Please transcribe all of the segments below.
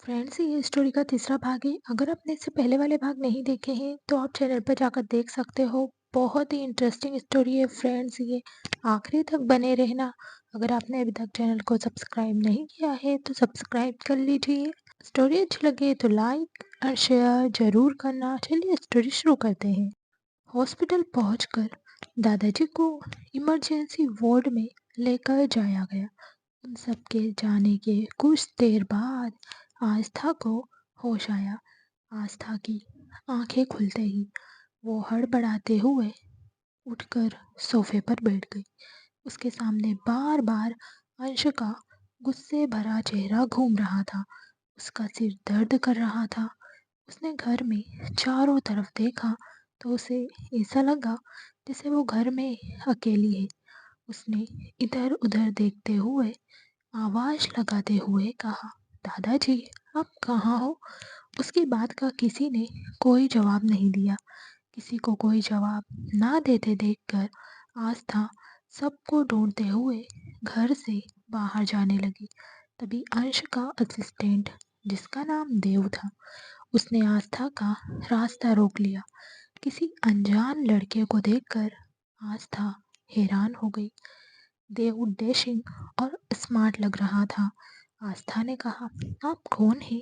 Friends, ये story का तीसरा भाग है। अगर आपने इससे पहले वाले भाग नहीं देखे हैं तो आप चैनल पर जाकर देख सकते हो। बहुत ही इंटरेस्टिंग स्टोरी है फ्रेंड्स, ये आखिरी तक बने रहना। अगर आपने अभी तक चैनल को सब्सक्राइब नहीं किया है तो सब्सक्राइब कर लीजिए। स्टोरी अच्छी लगे तो लाइक और शेयर जरूर करना। चलिए स्टोरी शुरू करते हैं। हॉस्पिटल पहुंचकर दादाजी को इमरजेंसी वार्ड में लेकर जाया गया। उन सबके जाने के कुछ देर बाद आस्था को होश आया। आस्था की आंखें खुलते ही वो हड़बड़ाते हुए उठकर सोफे पर बैठ गई। उसके सामने बार बार अंश का गुस्से भरा चेहरा घूम रहा था। उसका सिर दर्द कर रहा था। उसने घर में चारों तरफ देखा तो उसे ऐसा लगा जैसे वो घर में अकेली है। उसने इधर उधर देखते हुए आवाज लगाते हुए कहा, दादाजी, आप कहाँ हो? उसकी बात का किसी ने कोई जवाब नहीं दिया। किसी को कोई जवाब ना देते देखकर आस्था सबको ढूंढते हुए घर से बाहर जाने लगी। तभी अंश का असिस्टेंट, जिसका नाम देव था, उसने आस्था का रास्ता रोक लिया। किसी अनजान लड़के को देखकर आस्था हैरान हो गई। देव डैशिंग और स्मार्ट लग रहा था। आस्था ने कहा, आप कौन हैं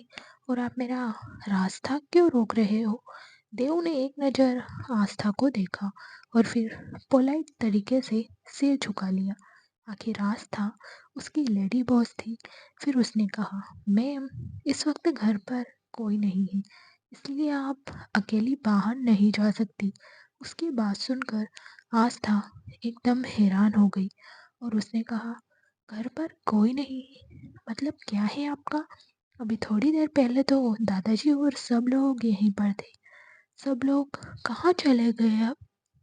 और आप मेरा रास्ता क्यों रोक रहे हो? देव ने एक नज़र आस्था को देखा और फिर पोलाइट तरीके से सिर झुका लिया। आखिर आस्था उसकी लेडी बॉस थी। फिर उसने कहा, मैम, इस वक्त घर पर कोई नहीं है, इसलिए आप अकेली बाहर नहीं जा सकती। उसकी बात सुनकर आस्था एकदम हैरान हो गई और उसने कहा, घर पर कोई नहीं, मतलब क्या है आपका? अभी थोड़ी देर पहले तो दादाजी और सब लोग यहीं पर थे। सब लोग कहाँ चले गए अब?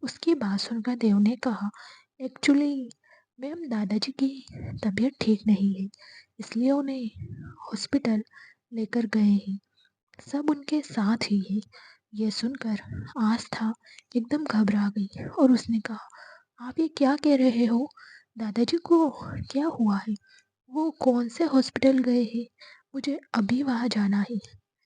उसकी बात सुनकर देव ने कहा, एक्चुअली मैम, दादाजी की तबीयत ठीक नहीं है, इसलिए उन्हें हॉस्पिटल लेकर गए हैं। सब उनके साथ ही है। ये सुनकर आस्था एकदम घबरा गई और उसने कहा, आप ये क्या कह रहे हो? दादाजी को क्या हुआ है? वो कौन से हॉस्पिटल गए हैं? मुझे अभी वहाँ जाना है।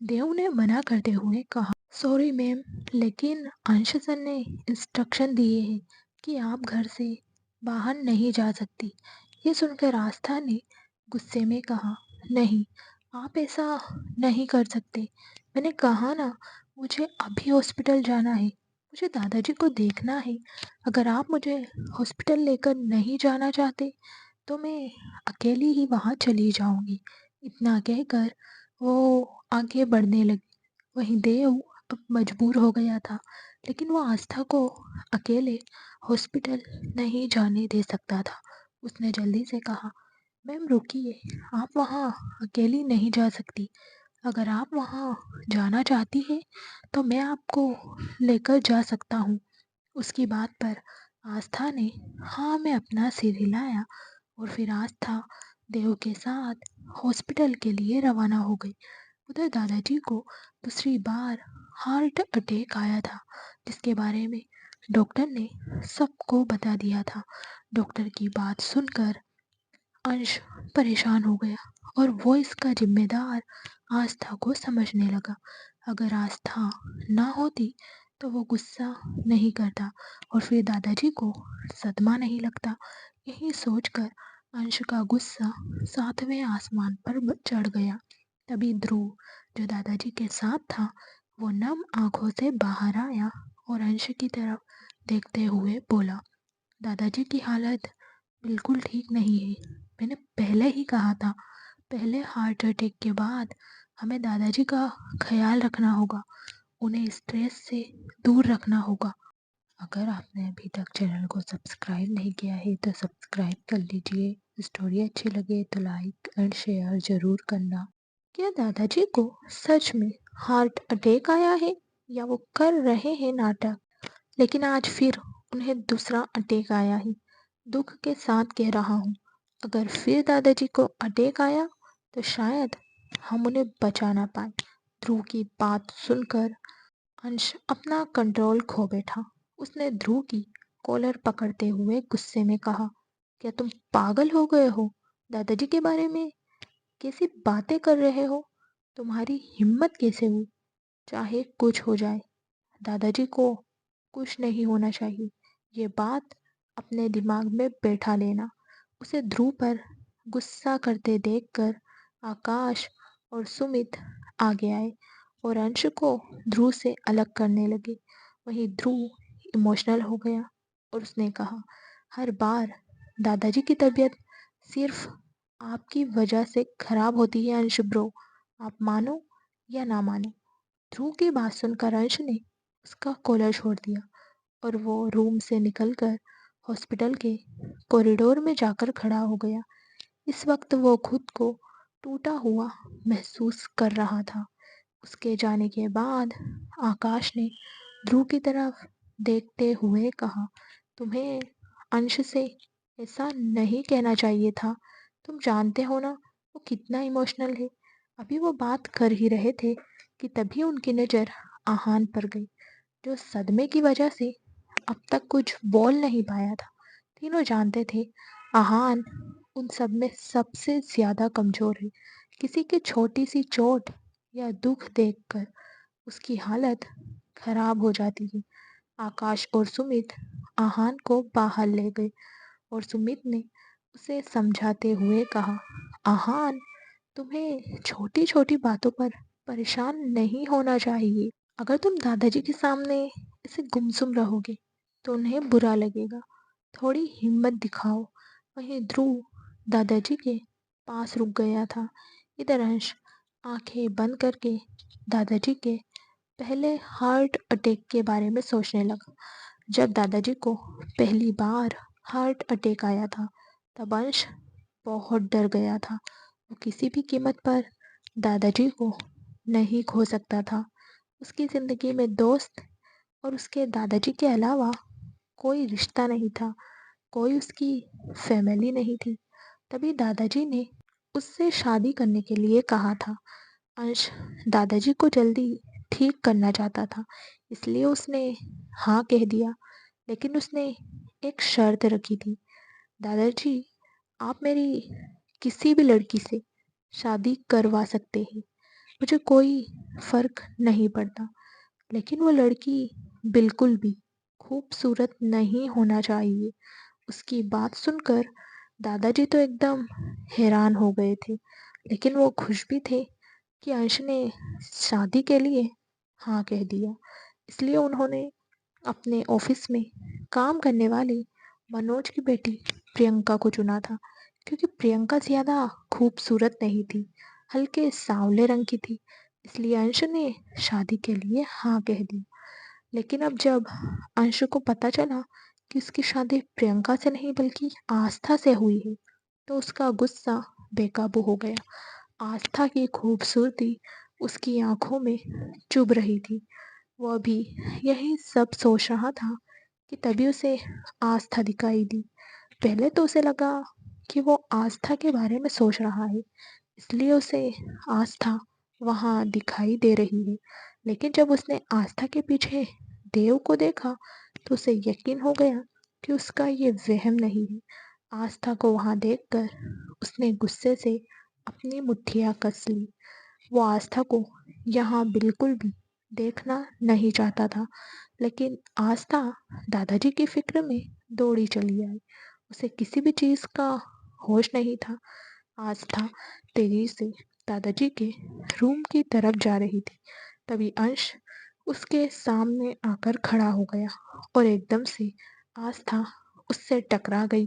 देव ने मना करते हुए कहा, सॉरी मैम, लेकिन अंश सर ने इंस्ट्रक्शन दिए हैं कि आप घर से बाहर नहीं जा सकती। ये सुनकर आस्था ने गुस्से में कहा, नहीं, आप ऐसा नहीं कर सकते। मैंने कहा ना, मुझे अभी हॉस्पिटल जाना है। मुझे दादाजी को देखना है। अगर आप मुझे हॉस्पिटल लेकर नहीं जाना चाहते तो मैं अकेली ही वहाँ चली जाऊंगी। इतना कहकर वो आगे बढ़ने लगी। वहीं देव अब मजबूर हो गया था, लेकिन वो आस्था को अकेले हॉस्पिटल नहीं जाने दे सकता था। उसने जल्दी से कहा, मैम रुकिए, आप वहाँ अकेली नहीं जा सकती। अगर आप वहाँ जाना चाहती है तो मैं आपको लेकर जा सकता हूँ। उसकी बात पर आस्था ने हाँ में अपना सिर हिलाया और फिर आस्था देव के साथ हॉस्पिटल के लिए रवाना हो गई। उधर दादाजी को दूसरी बार हार्ट अटैक आया था, जिसके बारे में डॉक्टर ने सबको बता दिया था। डॉक्टर की बात सुनकर अंश परेशान हो गया और वो इसका जिम्मेदार आस्था को समझने लगा। अगर आस्था ना होती तो वो गुस्सा नहीं करता और फिर दादाजी को सदमा नहीं लगता। यही सोचकर अंश का गुस्सा सातवें आसमान पर चढ़ गया। तभी ध्रुव, जो दादाजी के साथ था, वो नम आंखों से बाहर आया और अंश की तरफ देखते हुए बोला, दादाजी की हालत बिल्कुल ठीक नहीं है। मैंने पहले ही कहा था, पहले हार्ट अटैक के बाद हमें दादाजी का ख्याल रखना होगा, उन्हें स्ट्रेस से दूर रखना होगा। अगर आपने अभी तक चैनल को सब्सक्राइब नहीं किया है तो सब्सक्राइब कर लीजिए। स्टोरी अच्छी लगे तो लाइक एंड शेयर ज़रूर करना। क्या दादाजी को सच में हार्ट अटैक आया है या वो कर रहे हैं नाटक? लेकिन आज फिर उन्हें दूसरा अटैक आया है। दुख के साथ कह रहा हूँ, अगर फिर दादाजी को अटैक आया तो शायद हम उन्हें बचा ना पाए। ध्रुव की बात सुनकर अंश अपना कंट्रोल खो बैठा। उसने ध्रुव की कॉलर पकड़ते हुए गुस्से में कहा, क्या तुम पागल हो गए हो? दादाजी के बारे में कैसी बातें कर रहे हो? तुम्हारी हिम्मत कैसे हुई? चाहे कुछ हो जाए, दादाजी को कुछ नहीं होना चाहिए। ये बात अपने दिमाग में बैठा लेना। उसे ध्रुव पर गुस्सा करते देखकर आकाश और सुमित आगे आए और अंश को ध्रुव से अलग करने लगे। वहीं ध्रुव इमोशनल हो गया और उसने कहा, हर बार दादाजी की तबीयत सिर्फ आपकी वजह से खराब होती है अंश ब्रो। आप मानो या ना मानो। ध्रुव की बात सुनकर अंश ने उसका कॉलर छोड़ दिया और वो रूम से निकलकर हॉस्पिटल के कॉरिडोर में जाकर खड़ा हो गया। इस वक्त वो खुद को टूटा हुआ महसूस कर रहा था। उसके जाने के बाद आकाश ने ध्रुव की तरफ देखते हुए कहा, तुम्हें अंश से ऐसा नहीं कहना चाहिए था। तुम जानते हो ना वो कितना इमोशनल है। अभी वो बात कर ही रहे थे कि तभी उनकी नज़र आहान पर गई, जो सदमे की वजह से अब तक कुछ बोल नहीं पाया था। तीनों जानते थे आहान उन सब में सबसे ज्यादा कमजोर है। किसी की छोटी सी चोट या दुख देखकर उसकी हालत खराब हो जाती है। आकाश और सुमित आहान को बाहर ले गए और सुमित ने उसे समझाते हुए कहा, आहान तुम्हें छोटी छोटी बातों पर परेशान नहीं होना चाहिए। अगर तुम दादाजी के सामने ऐसे गुमसुम रहोगे तो उन्हें बुरा लगेगा। थोड़ी हिम्मत दिखाओ। वहीं ध्रुव दादाजी के पास रुक गया था। इधर अंश आंखें बंद करके दादाजी के पहले हार्ट अटैक के बारे में सोचने लगा। जब दादाजी को पहली बार हार्ट अटैक आया था तब अंश बहुत डर गया था। वो किसी भी कीमत पर दादाजी को नहीं खो सकता था। उसकी ज़िंदगी में दोस्त और उसके दादाजी के अलावा कोई रिश्ता नहीं था, कोई उसकी फैमिली नहीं थी। तभी दादाजी ने उससे शादी करने के लिए कहा था। अंश दादाजी को जल्दी ठीक करना चाहता था, इसलिए उसने हाँ कह दिया। लेकिन उसने एक शर्त रखी थी, दादाजी आप मेरी किसी भी लड़की से शादी करवा सकते हैं, मुझे कोई फर्क नहीं पड़ता, लेकिन वो लड़की बिल्कुल भी खूबसूरत नहीं होना चाहिए। उसकी बात सुनकर दादाजी तो एकदम हैरान हो गए थे, लेकिन वो खुश भी थे कि अंश ने शादी के लिए हाँ कह दिया। इसलिए उन्होंने अपने ऑफिस में काम करने वाली मनोज की बेटी प्रियंका को चुना था, क्योंकि प्रियंका ज़्यादा खूबसूरत नहीं थी, हल्के सांवले रंग की थी। इसलिए अंश ने शादी के लिए हाँ कह दी। लेकिन अब जब अंश को पता चला कि उसकी शादी प्रियंका से नहीं बल्कि आस्था से हुई है, तो उसका गुस्सा बेकाबू हो गया। आस्था की खूबसूरती उसकी आंखों में चुभ रही थी। वो अभी यही सब सोच रहा था कि तभी उसे आस्था दिखाई दी। पहले तो उसे लगा कि वो आस्था के बारे में सोच रहा है, इसलिए उसे आस्था वहाँ दिखाई दे रही है। लेकिन जब उसने आस्था के पीछे देव को देखा तो उसे यकीन हो गया कि उसका ये वहम नहीं है। आस्था को वहाँ देखकर उसने गुस्से से अपनी मुट्ठियाँ कस ली। वो आस्था को यहाँ बिल्कुल भी देखना नहीं चाहता था, लेकिन आस्था दादाजी की फिक्र में दौड़ी चली आई। उसे किसी भी चीज़ का होश नहीं था। आस्था तेजी से दादाजी के रूम की तरफ जा रही थी। तभी अंश उसके सामने आकर खड़ा हो गया और एकदम से आस्था उससे टकरा गई।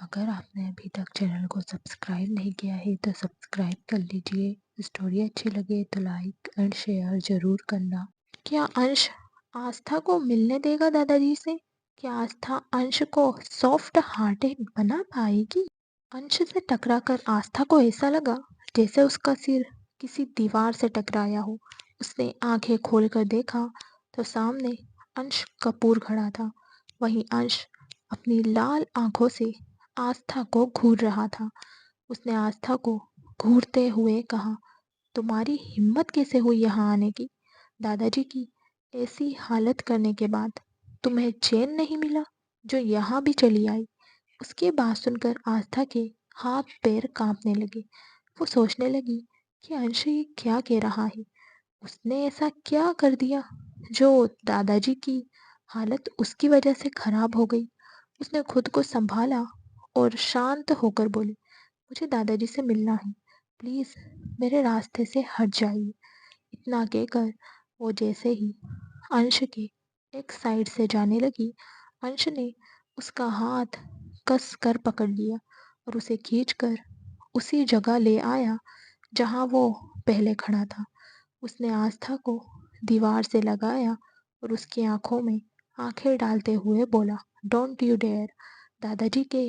अगर आपने अभी तक चैनल को सब्सक्राइब नहीं किया है तो सब्सक्राइब कर लीजिए। स्टोरी अच्छी लगे तो लाइक एंड शेयर ज़रूर करना। क्या अंश आस्था को मिलने देगा दादाजी से? क्या आस्था अंश को सॉफ्ट हार्टेड बना पाएगी? अंश से टकराकर आस्था को ऐसा लगा जैसे उसका सिर किसी दीवार से टकराया हो। उसने आंखें खोलकर देखा तो सामने अंश कपूर खड़ा था। वहीं अंश अपनी लाल आंखों से आस्था को घूर रहा था। उसने आस्था को घूरते हुए कहा, तुम्हारी हिम्मत कैसे हुई यहाँ आने की? दादाजी की ऐसी हालत करने के बाद तुम्हें चैन नहीं मिला जो यहाँ भी चली आई? उसकी बात सुनकर आस्था के हाथ पैर कांपने लगे। वो सोचने लगी कि अंश ये क्या कह रहा है? उसने ऐसा क्या कर दिया जो दादाजी की हालत उसकी वजह से खराब हो गई? उसने खुद को संभाला और शांत होकर बोली, मुझे दादाजी से मिलना है। प्लीज मेरे रास्ते से हट जाइए। इतना कहकर वो जैसे ही अंश के एक साइड से जाने लगी, अंश ने उसका हाथ कस कर पकड़ लिया और उसे खींचकर उसी जगह ले आया जहां वो पहले खड़ा था। उसने आस्था को दीवार से लगाया और उसकी आंखों में आंखें डालते हुए बोला, डोंट यू डेयर दादाजी के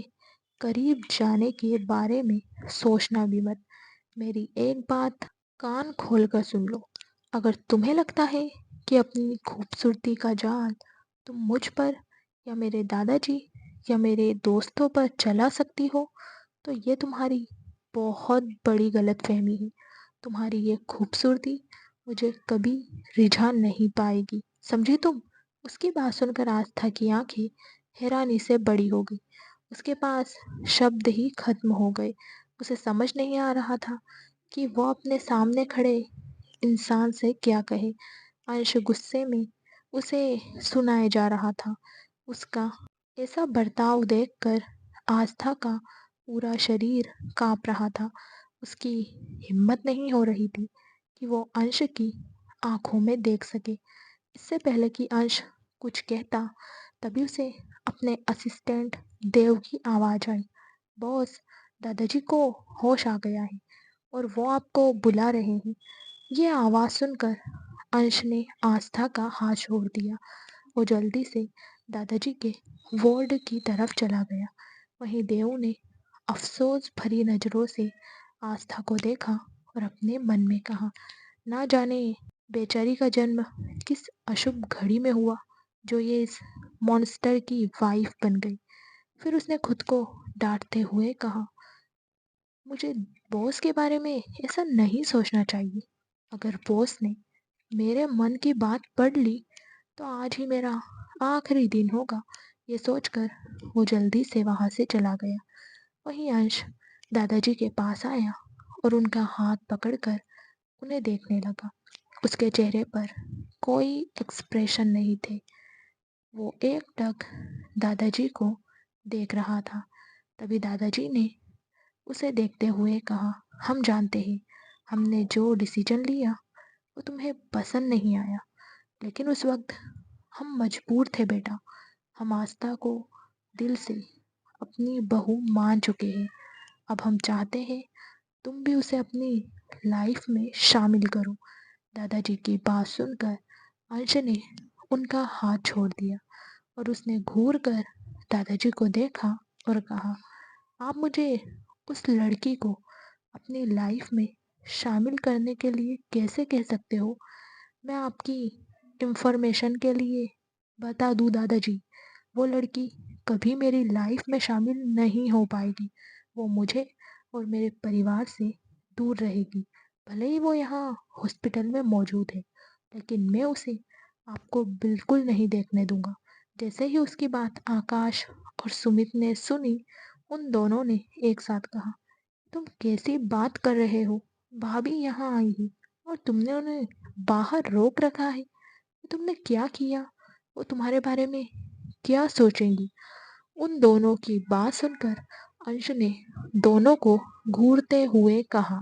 करीब जाने के बारे में सोचना भी मत। मेरी एक बात कान खोलकर सुन लो। अगर तुम्हें लगता है कि अपनी खूबसूरती का जाल तुम मुझ पर या मेरे दादाजी या मेरे दोस्तों पर चला सकती हो, तो ये तुम्हारी बहुत बड़ी गलतफहमी है। तुम्हारी ये खूबसूरती मुझे कभी रिझा नहीं पाएगी, समझी तुम? उसकी बात सुनकर आस्था की आंखें हैरानी से बड़ी हो गई। उसके पास शब्द ही खत्म हो गए। उसे समझ नहीं आ रहा था कि वो अपने सामने खड़े इंसान से क्या कहे। अंश गुस्से में उसे सुनाए जा रहा था। उसका ऐसा बर्ताव देखकर आस्था का पूरा शरीर कांप रहा था। उसकी हिम्मत नहीं हो रही थी कि वो अंश की आंखों में देख सके। इससे पहले कि अंश कुछ कहता, तभी उसे अपने असिस्टेंट देव की आवाज आई, बॉस, दादाजी को होश आ गया है और वो आपको बुला रहे हैं। ये आवाज सुनकर अंश ने आस्था का हाथ छोड़ दिया। वो जल्दी से दादाजी के वार्ड की तरफ चला गया। वहीं देव ने अफसोस भरी नजरों से आस्था को देखा और अपने मन में कहा, ना जाने बेचारी का जन्म किस अशुभ घड़ी में हुआ जो ये इस मॉन्स्टर की वाइफ बन गई। फिर उसने खुद को डांटते हुए कहा, मुझे बॉस के बारे में ऐसा नहीं सोचना चाहिए। अगर बॉस ने मेरे मन की बात पढ़ ली तो आज ही मेरा आखिरी दिन होगा। ये सोचकर वो जल्दी से वहां से चला गया। वहीं अंश दादाजी के पास आया और उनका हाथ पकड़कर उन्हें देखने लगा। उसके चेहरे पर कोई एक्सप्रेशन नहीं थे। वो एकटक दादाजी को देख रहा था। तभी दादाजी ने उसे देखते हुए कहा, हम जानते हैं हमने जो डिसीजन लिया वो तुम्हें पसंद नहीं आया, लेकिन उस वक्त हम मजबूर थे बेटा। हम आस्था को दिल से अपनी बहू मान चुके हैं। अब हम चाहते हैं तुम भी उसे अपनी लाइफ में शामिल करो। दादाजी की बात सुनकर अंश ने उनका हाथ छोड़ दिया और उसने घूर कर दादाजी को देखा और कहा, आप मुझे उस लड़की को अपनी लाइफ में शामिल करने के लिए कैसे कह सकते हो? मैं आपकी इंफॉर्मेशन के लिए बता दूं दादाजी, वो लड़की कभी मेरी लाइफ में शामिल नहीं हो पाएगी। वो मुझे और मेरे परिवार से दूर रहेगी। भले ही वो यहाँ हॉस्पिटल में मौजूद है, लेकिन मैं उसे आपको बिल्कुल नहीं देखने दूंगा। जैसे ही उसकी बात आकाश और सुमित ने सुनी, उन दोनों ने एक साथ कहा, तुम कैसी बात कर रहे हो? भाभी यहाँ आई है और तुमने उन्हें बाहर रोक रखा है। तुमने क्या किया? वो तुम्हारे बारे में क्या सोचेंगी? उन दोनों की बात सुनकर अंश ने दोनों को घूरते हुए कहा,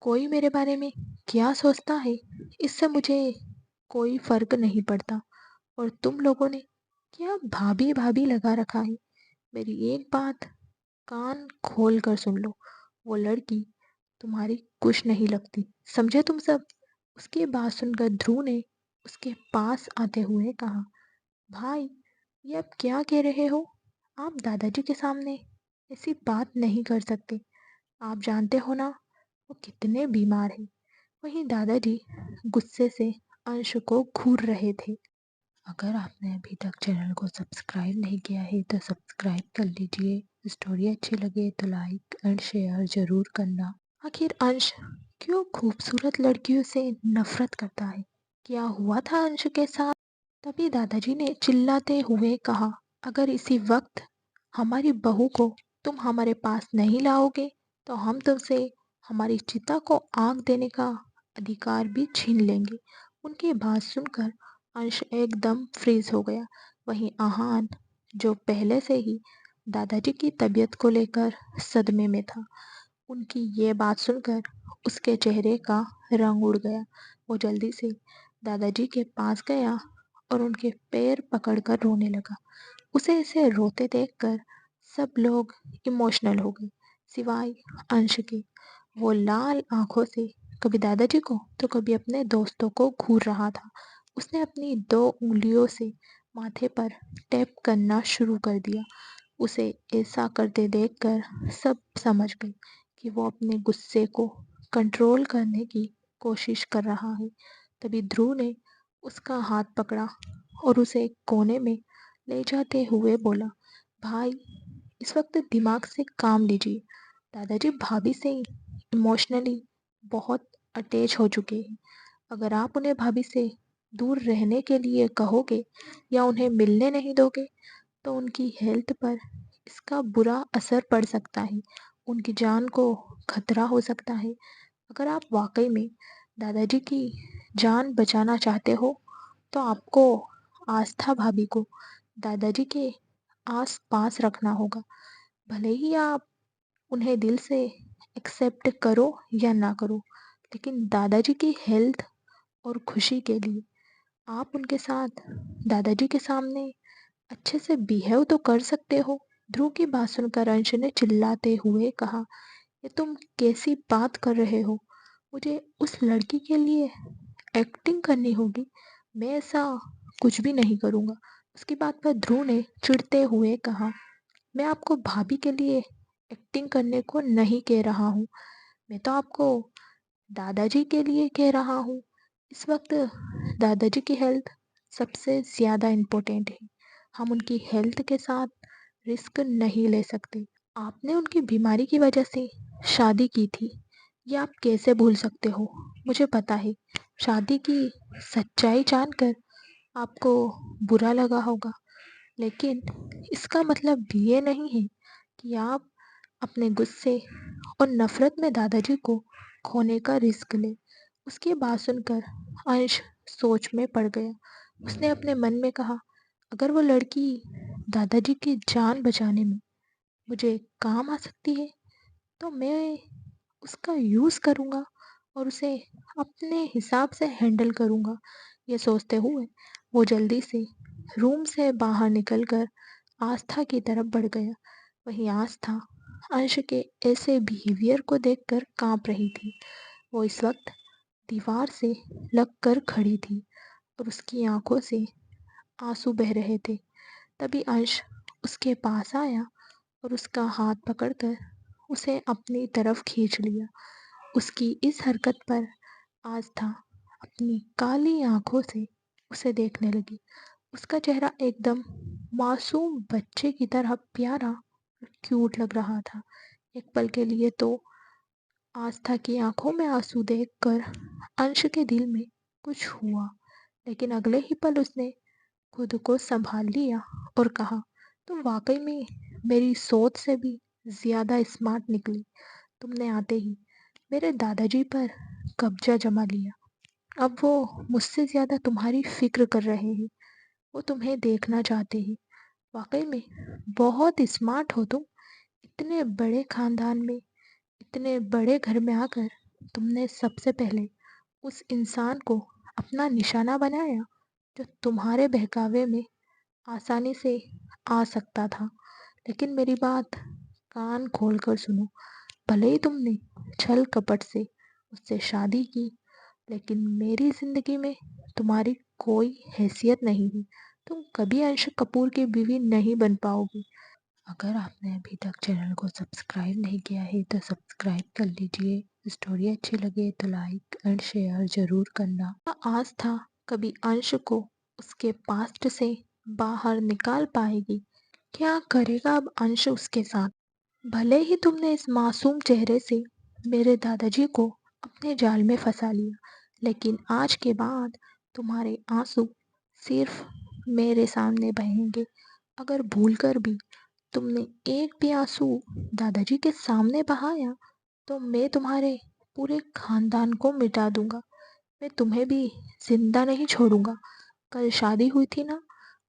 कोई मेरे बारे में क्या सोचता है इससे मुझे कोई फर्क नहीं पड़ता। और तुम लोगों ने क्या भाभी भाभी लगा रखा है? मेरी एक बात कान खोल कर सुन लो, वो लड़की तुम्हारी कुछ नहीं लगती, समझे तुम सब? उसकी बात सुनकर ध्रुव ने उसके पास आते हुए कहा, भाई ये आप क्या कह रहे हो? आप दादाजी के सामने ऐसी बात नहीं कर सकते। आप जानते हो ना वो कितने बीमार हैं। वहीं दादाजी गुस्से से अंश को घूर रहे थे। अगर आपने अभी तक चैनल को सब्सक्राइब नहीं किया है तो सब्सक्राइब कर लीजिए। स्टोरी अच्छी लगे तो लाइक एंड शेयर जरूर करना। आखिर अंश क्यों खूबसूरत लड़कियों से नफरत करता है? क्या हुआ था अंश के साथ? तभी दादाजी ने चिल्लाते हुए कहा, अगर इसी वक्त हमारी बहू को तुम हमारे पास नहीं लाओगे तो हम तुमसे हमारी चिता को आग देने का अधिकार भी छीन लेंगे। उनकी बात सुनकर अंश एकदम फ्रीज हो गया। वहीं आहान, जो पहले से ही दादाजी की तबीयत को लेकर सदमे में था, उनकी ये बात सुनकर उसके चेहरे का रंग उड़ गया। वो जल्दी से दादाजी के पास गया और उनके पैर पकड़कर रोने लगा। उसे ऐसे रोते देखकर सब लोग इमोशनल हो गए, सिवाय अंश के। वो लाल आंखों से कभी दादाजी को तो कभी अपने दोस्तों को घूर रहा था। उसने अपनी 2 उंगलियों से माथे पर टैप करना शुरू कर दिया। उसे ऐसा करते देखकर सब समझ गए कि वो अपने गुस्से को कंट्रोल करने की कोशिश कर रहा है। तभी ध्रुव ने उसका हाथ पकड़ा और उसे एक कोने में ले जाते हुए बोला, भाई, इस वक्त दिमाग से काम लीजिए। दादाजी भाभी से इमोशनली बहुत अटैच हो चुके हैं। अगर आप उन्हें भाभी से दूर रहने के लिए कहोगे या उन्हें मिलने नहीं दोगे तो उनकी हेल्थ पर इसका बुरा असर पड़ सकता है। उनकी जान को खतरा हो सकता है। अगर आप वाकई में दादाजी की जान बचाना चाहते हो तो आपको आस्था भाभी को दादाजी के आस पास रखना होगा। भले ही आप उन्हें दिल से एक्सेप्ट करो या ना करो, लेकिन दादाजी की हेल्थ और खुशी के लिए आप उनके साथ दादाजी के सामने अच्छे से बिहेव तो कर सकते हो। ध्रुव की बात सुनकर अंश ने चिल्लाते हुए कहा, ये तुम कैसी बात कर रहे हो? मुझे उस लड़की के लिए एक्टिंग करनी होगी? मैं ऐसा कुछ भी नहीं करूँगा। उसकी बात पर ध्रुव ने चिढ़ते हुए कहा, मैं आपको भाभी के लिए एक्टिंग करने को नहीं कह रहा हूँ। मैं तो आपको दादाजी के लिए कह रहा हूँ। इस वक्त दादाजी की हेल्थ सबसे ज़्यादा इम्पोर्टेंट है। हम उनकी हेल्थ के साथ रिस्क नहीं ले सकते। आपने उनकी बीमारी की वजह से शादी की थी, ये आप कैसे भूल सकते हो? मुझे पता है, शादी की सच्चाई जानकर आपको बुरा लगा होगा, लेकिन इसका मतलब ये नहीं है कि आप अपने गुस्से और नफरत में दादाजी को खोने का रिस्क लें। उसकी बात सुनकर अंश सोच में पड़ गया। उसने अपने मन में कहा, अगर वो लड़की दादाजी की जान बचाने में मुझे काम आ सकती है तो मैं उसका यूज़ करूँगा और उसे अपने हिसाब से हैंडल करूँगा। ये सोचते हुए वो जल्दी से रूम से बाहर निकलकर आस्था की तरफ बढ़ गया। वहीं आस्था अंश के ऐसे बिहेवियर को देखकर कांप रही थी। वो इस वक्त दीवार से लगकर खड़ी थी और उसकी आंखों से आंसू बह रहे थे। तभी अंश उसके पास आया और उसका हाथ पकड़कर उसे अपनी तरफ खींच लिया। उसकी इस हरकत पर आस्था अपनी काली आंखों से उसे देखने लगी। उसका चेहरा एकदम मासूम बच्चे की तरह प्यारा और क्यूट लग रहा था। एक पल के लिए तो आस्था की आंखों में आंसू देखकर अंश के दिल में कुछ हुआ, लेकिन अगले ही पल उसने खुद को संभाल लिया और कहा, तुम वाकई में मेरी सोच से भी ज्यादा स्मार्ट निकली। तुमने आते ही मेरे दादाजी पर कब्जा जमा लिया। अब वो मुझसे ज्यादा तुम्हारी फिक्र कर रहे हैं। वो तुम्हें देखना चाहते हैं। वाकई में बहुत स्मार्ट हो तुम। इतने बड़े खानदान में, इतने बड़े घर में आकर तुमने सबसे पहले उस इंसान को अपना निशाना बनाया जो तुम्हारे बहकावे में आसानी से आ सकता था। लेकिन मेरी बात कान खोलकर सुनो। भले ही तुमने छल कपट से उससे शादी की, लेकिन मेरी जिंदगी में तुम्हारी कोई हैसियत नहीं है। तुम कभी अंश कपूर की बीवी नहीं बन पाओगी। अगर आपने अभी तक चैनल को सब्सक्राइब नहीं किया है तो सब्सक्राइब कर लीजिए। स्टोरी अच्छी लगे तो लाइक एंड शेयर जरूर करना। आस्था कभी अंश को उसके पास्ट से बाहर निकाल पाएगी? क्या करेगा अब अंश उसके साथ? भले ही तुमने इस मासूम चेहरे से मेरे दादाजी को अपने जाल में फंसा लिया, लेकिन आज के बाद तुम्हारे आंसू सिर्फ मेरे सामने बहेंगे। अगर भूलकर भी तुमने एक भी आंसू दादाजी के सामने बहाया तो मैं तुम्हारे पूरे खानदान को मिटा दूंगा। मैं तुम्हें भी जिंदा नहीं छोड़ूंगा। कल शादी हुई थी ना,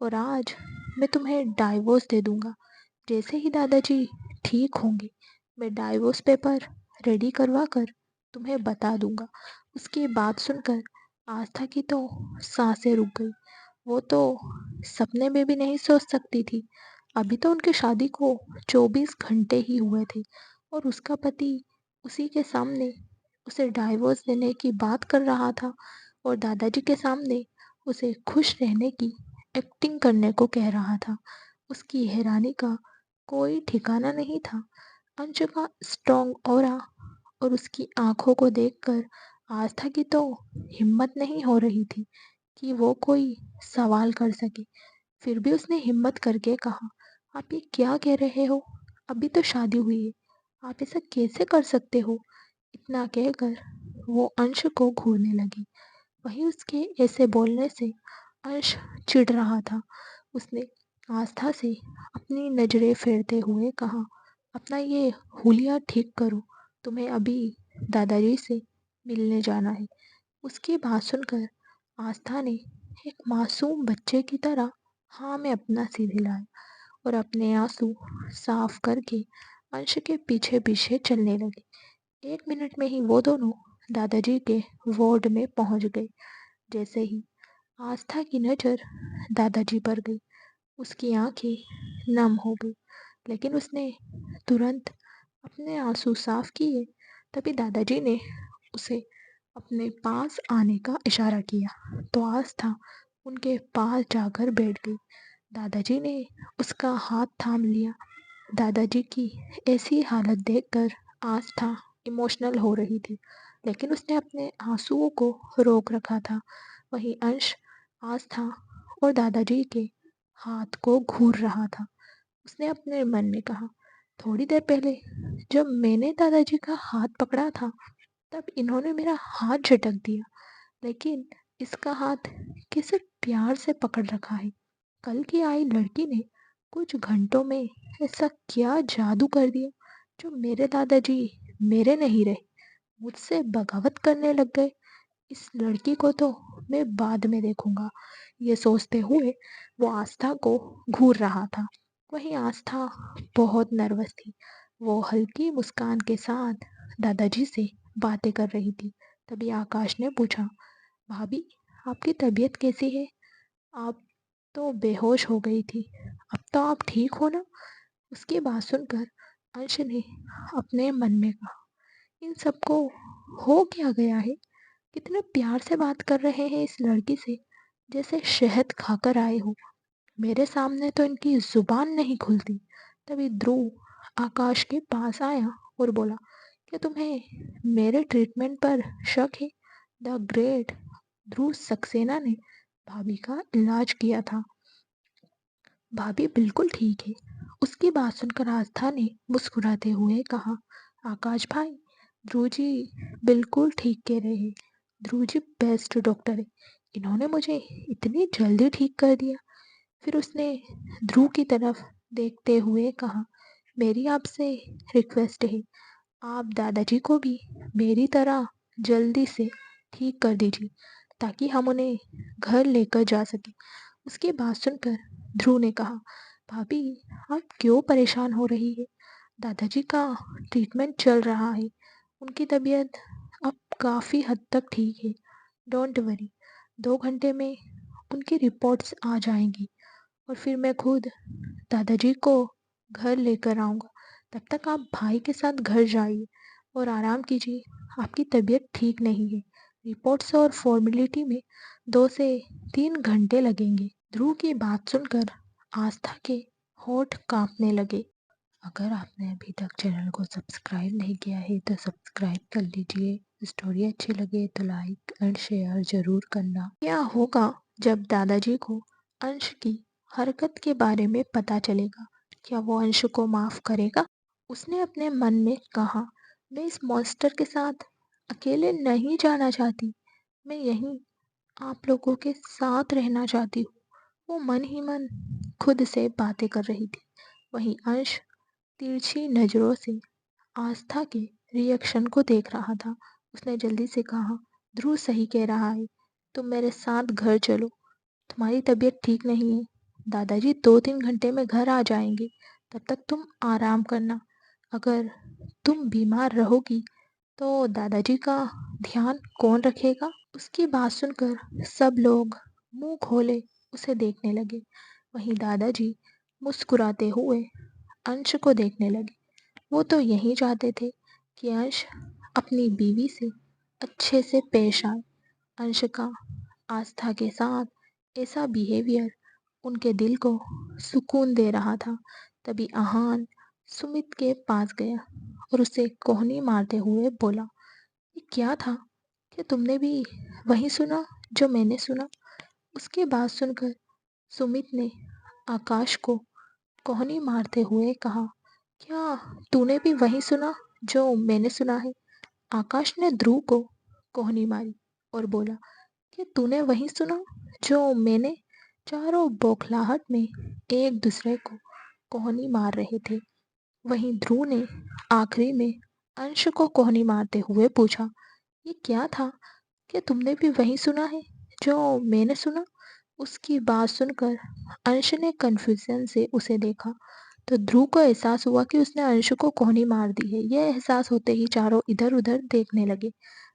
और आज मैं तुम्हें डाइवोर्स दे दूंगा। जैसे ही दादाजी ठीक होंगे, मैं डाइवोर्स पेपर रेडी करवा कर तुम्हें बता दूंगा। उसकी बात सुनकर आस्था की तो सांसें रुक गई। वो तो सपने में भी नहीं सोच सकती थी। अभी तो उनकी शादी को 24 घंटे ही हुए थे, और उसका पति उसी के सामने उसे डाइवोर्स देने की बात कर रहा था, और दादाजी के सामने उसे खुश रहने की एक्टिंग करने को कह रहा था। उसकी हैरानी का कोई ठिकाना नहीं था। अंश का स्ट्रॉन्ग ऑरा और उसकी आंखों को देखकर आस्था की तो हिम्मत नहीं हो रही थी कि वो कोई सवाल कर सके। फिर भी उसने हिम्मत करके कहा, आप ये क्या कह रहे हो? अभी तो शादी हुई है, आप ऐसा कैसे कर सकते हो? इतना कहकर वो अंश को घूरने लगी। वहीं उसके ऐसे बोलने से अंश चिढ़ रहा था। उसने आस्था से अपनी नजरें फेरते हुए कहा, अपना ये हुलिया ठीक करो, तुम्हें अभी दादाजी से मिलने जाना है। उसकी बात सुनकर आस्था ने एक मासूम बच्चे की तरह हाँ में अपना सिर हिलाया, और अपने आंसू साफ करके अंश के पीछे पीछे चलने लगी। 1 मिनट में ही वो दोनों दादाजी के वार्ड में पहुंच गए। जैसे ही आस्था की नज़र दादाजी पर गई, उसकी आंखें नम हो गई। लेकिन उसने तुरंत अपने आंसू साफ किए। तभी दादाजी ने उसे अपने पास आने का इशारा किया, तो आस्था उनके पास जाकर बैठ गई। दादाजी ने उसका हाथ थाम लिया। दादाजी की ऐसी हालत देखकर आस्था इमोशनल हो रही थी, लेकिन उसने अपने आंसुओं को रोक रखा था। वहीं अंश आस्था और दादाजी के हाथ को घूर रहा था। उसने अपने मन में कहा, थोड़ी देर पहले जब मैंने दादाजी का हाथ पकड़ा था, तब इन्होंने मेरा हाथ झटक दिया, लेकिन इसका हाथ कैसे प्यार से पकड़ रखा है। कल की आई लड़की ने कुछ घंटों में ऐसा क्या जादू कर दिया, जो मेरे दादाजी मेरे नहीं रहे, मुझसे बगावत करने लग गए। इस लड़की को तो मैं बाद में देखूंगा। ये सोचते हुए वो आस्था को घूर रहा था। वहीं आस्था बहुत नर्वस थी। वो हल्की मुस्कान के साथ दादाजी से बातें कर रही थी। तभी आकाश ने पूछा, भाभी, आपकी तबीयत कैसी है? आप तो बेहोश हो गई थी, अब तो आप ठीक हो ना? उसकी बात सुनकर अंश ने अपने मन में कहा, इन सबको हो क्या गया है? कितने प्यार से बात कर रहे हैं इस लड़की से, जैसे शहद खाकर आए हो। मेरे सामने तो इनकी जुबान नहीं खुलती। तभी ध्रुव आकाश के पास आया और बोला, क्या तुम्हें मेरे ट्रीटमेंट पर शक है? द ग्रेट ध्रुव सक्सेना ने भाभी का इलाज किया था। भाभी बिल्कुल ठीक है। उसकी बात सुनकर आस्था ने मुस्कुराते हुए कहा, आकाश भाई, ध्रुव जी बिल्कुल ठीक कह रहे हैं। ध्रुव जी बेस्ट डॉक्टर है। इन्होंने मुझे इतनी जल्दी ठीक कर दिया। फिर उसने ध्रुव की तरफ देखते हुए कहा, मेरी आपसे रिक्वेस्ट है, आप दादाजी को भी मेरी तरह जल्दी से ठीक कर दीजिए, ताकि हम उन्हें घर लेकर जा सकें। उसकी बात सुनकर ध्रुव ने कहा, भाभी, आप क्यों परेशान हो रही है? दादाजी का ट्रीटमेंट चल रहा है। उनकी तबीयत अब काफ़ी हद तक ठीक है। डोंट वरी, 2 घंटे में उनकी रिपोर्ट्स आ जाएंगी, और फिर मैं खुद दादाजी को घर लेकर आऊँगा। तब तक आप भाई के साथ घर जाइए और आराम कीजिए। आपकी तबीयत ठीक नहीं है। रिपोर्ट्स और फॉर्मेलिटी में 2 से 3 घंटे लगेंगे। ध्रुव की बात सुनकर आस्था के होठ कांपने लगे। अगर आपने अभी तक चैनल को सब्सक्राइब नहीं किया है तो सब्सक्राइब कर लीजिए। स्टोरी अच्छी लगे तो लाइक एंड शेयर जरूर करना। क्या होगा जब दादाजी को अंश की हरकत के बारे में पता चलेगा? क्या वो अंश को माफ करेगा? उसने अपने मन में कहा, मैं इस मॉन्स्टर के साथ अकेले नहीं जाना चाहती। मैं यहीं आप लोगों के साथ रहना चाहती हूँ। वो मन ही मन खुद से बातें कर रही थी। वहीं अंश तिरछी नजरों से आस्था के रिएक्शन को देख रहा था। उसने जल्दी से कहा, ध्रुव सही कह रहा है, तुम मेरे साथ घर चलो। तुम्हारी तबीयत ठीक नहीं है। दादाजी 2-3 घंटे में घर आ जाएंगे। तब तक तुम आराम करना। अगर तुम बीमार रहोगी तो दादाजी का ध्यान कौन रखेगा? उसकी बात सुनकर सब लोग मुंह खोले उसे देखने लगे। वहीं दादाजी मुस्कुराते हुए अंश को देखने लगे। वो तो यही चाहते थे कि अंश अपनी बीवी से अच्छे से पेश आए। अंश का आस्था के साथ ऐसा बिहेवियर उनके दिल को सुकून दे रहा था। तभी आहान सुमित के पास गया और उसे कोहनी मारते हुए बोला, ये क्या था? क्या तुमने भी वही सुना जो मैंने सुना? उसकी बात सुनकर सुमित ने आकाश को कोहनी मारते हुए कहा, क्या तूने भी वही सुना जो मैंने सुना है? आकाश ने ध्रुव को कोहनी मारी और बोला, क्या तूने वही सुना जो मैंने? चारों बौखलाहट में एक दूसरे को कोहनी मार रहे थे। वहीं ध्रुव ने आखिरी में अंश को कोहनी मारते हुए पूछा, ये क्या था? क्या तुमने भी वही सुना है जो मैंने सुना? उसकी बात सुनकर अंश ने कन्फ्यूजन से उसे देखा तो ध्रुव को एहसास हुआ कि उसने अंश को कोहनी मार दी है। यह एहसास होते ही चारों इधर उधर देखने लगे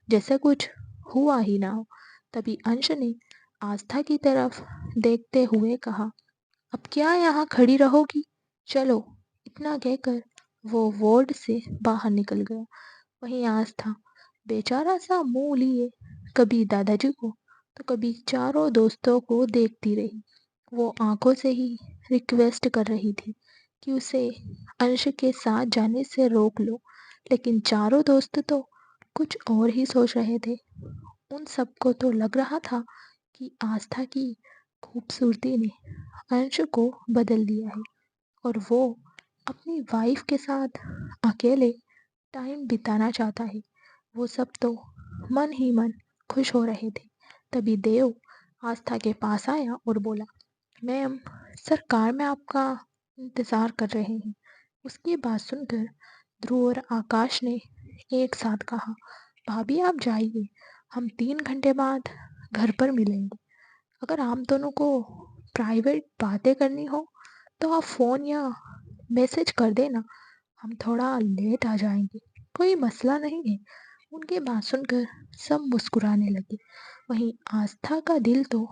जैसे कुछ हुआ ही ना हो। तभी अंश ने आस्था की तरफ देखते हुए कहा, अब क्या यहाँ खड़ी रहोगी? चलो। इतना कहकर वो वार्ड से बाहर निकल गया। वहीं आस्था बेचारा सा मुंह लिए कभी दादाजी को तो कभी चारों दोस्तों को देखती रही। वो आंखों से ही रिक्वेस्ट कर रही थी कि उसे अंश के साथ जाने से रोक लो, लेकिन चारों दोस्त तो कुछ और ही सोच रहे थे। उन सबको तो लग रहा था कि आस्था की खूबसूरती ने अंश को बदल दिया है और वो अपनी वाइफ के साथ अकेले टाइम बिताना चाहता है। वो सब तो मन ही मन खुश हो रहे थे। तभी देव आस्था के पास आया और बोला, मैम, सर कार में आपका इंतज़ार कर रहे हैं। उसकी बात सुनकर ध्रुव और आकाश ने एक साथ कहा, भाभी आप जाइए, हम 3 घंटे बाद घर पर मिलेंगे। अगर आप दोनों को प्राइवेट बातें करनी हो तो आप फ़ोन या मैसेज कर देना, हम थोड़ा लेट आ जाएंगे, कोई मसला नहीं है। उनकी बात सुनकर सब मुस्कुराने लगे। वहीं आस्था का दिल तो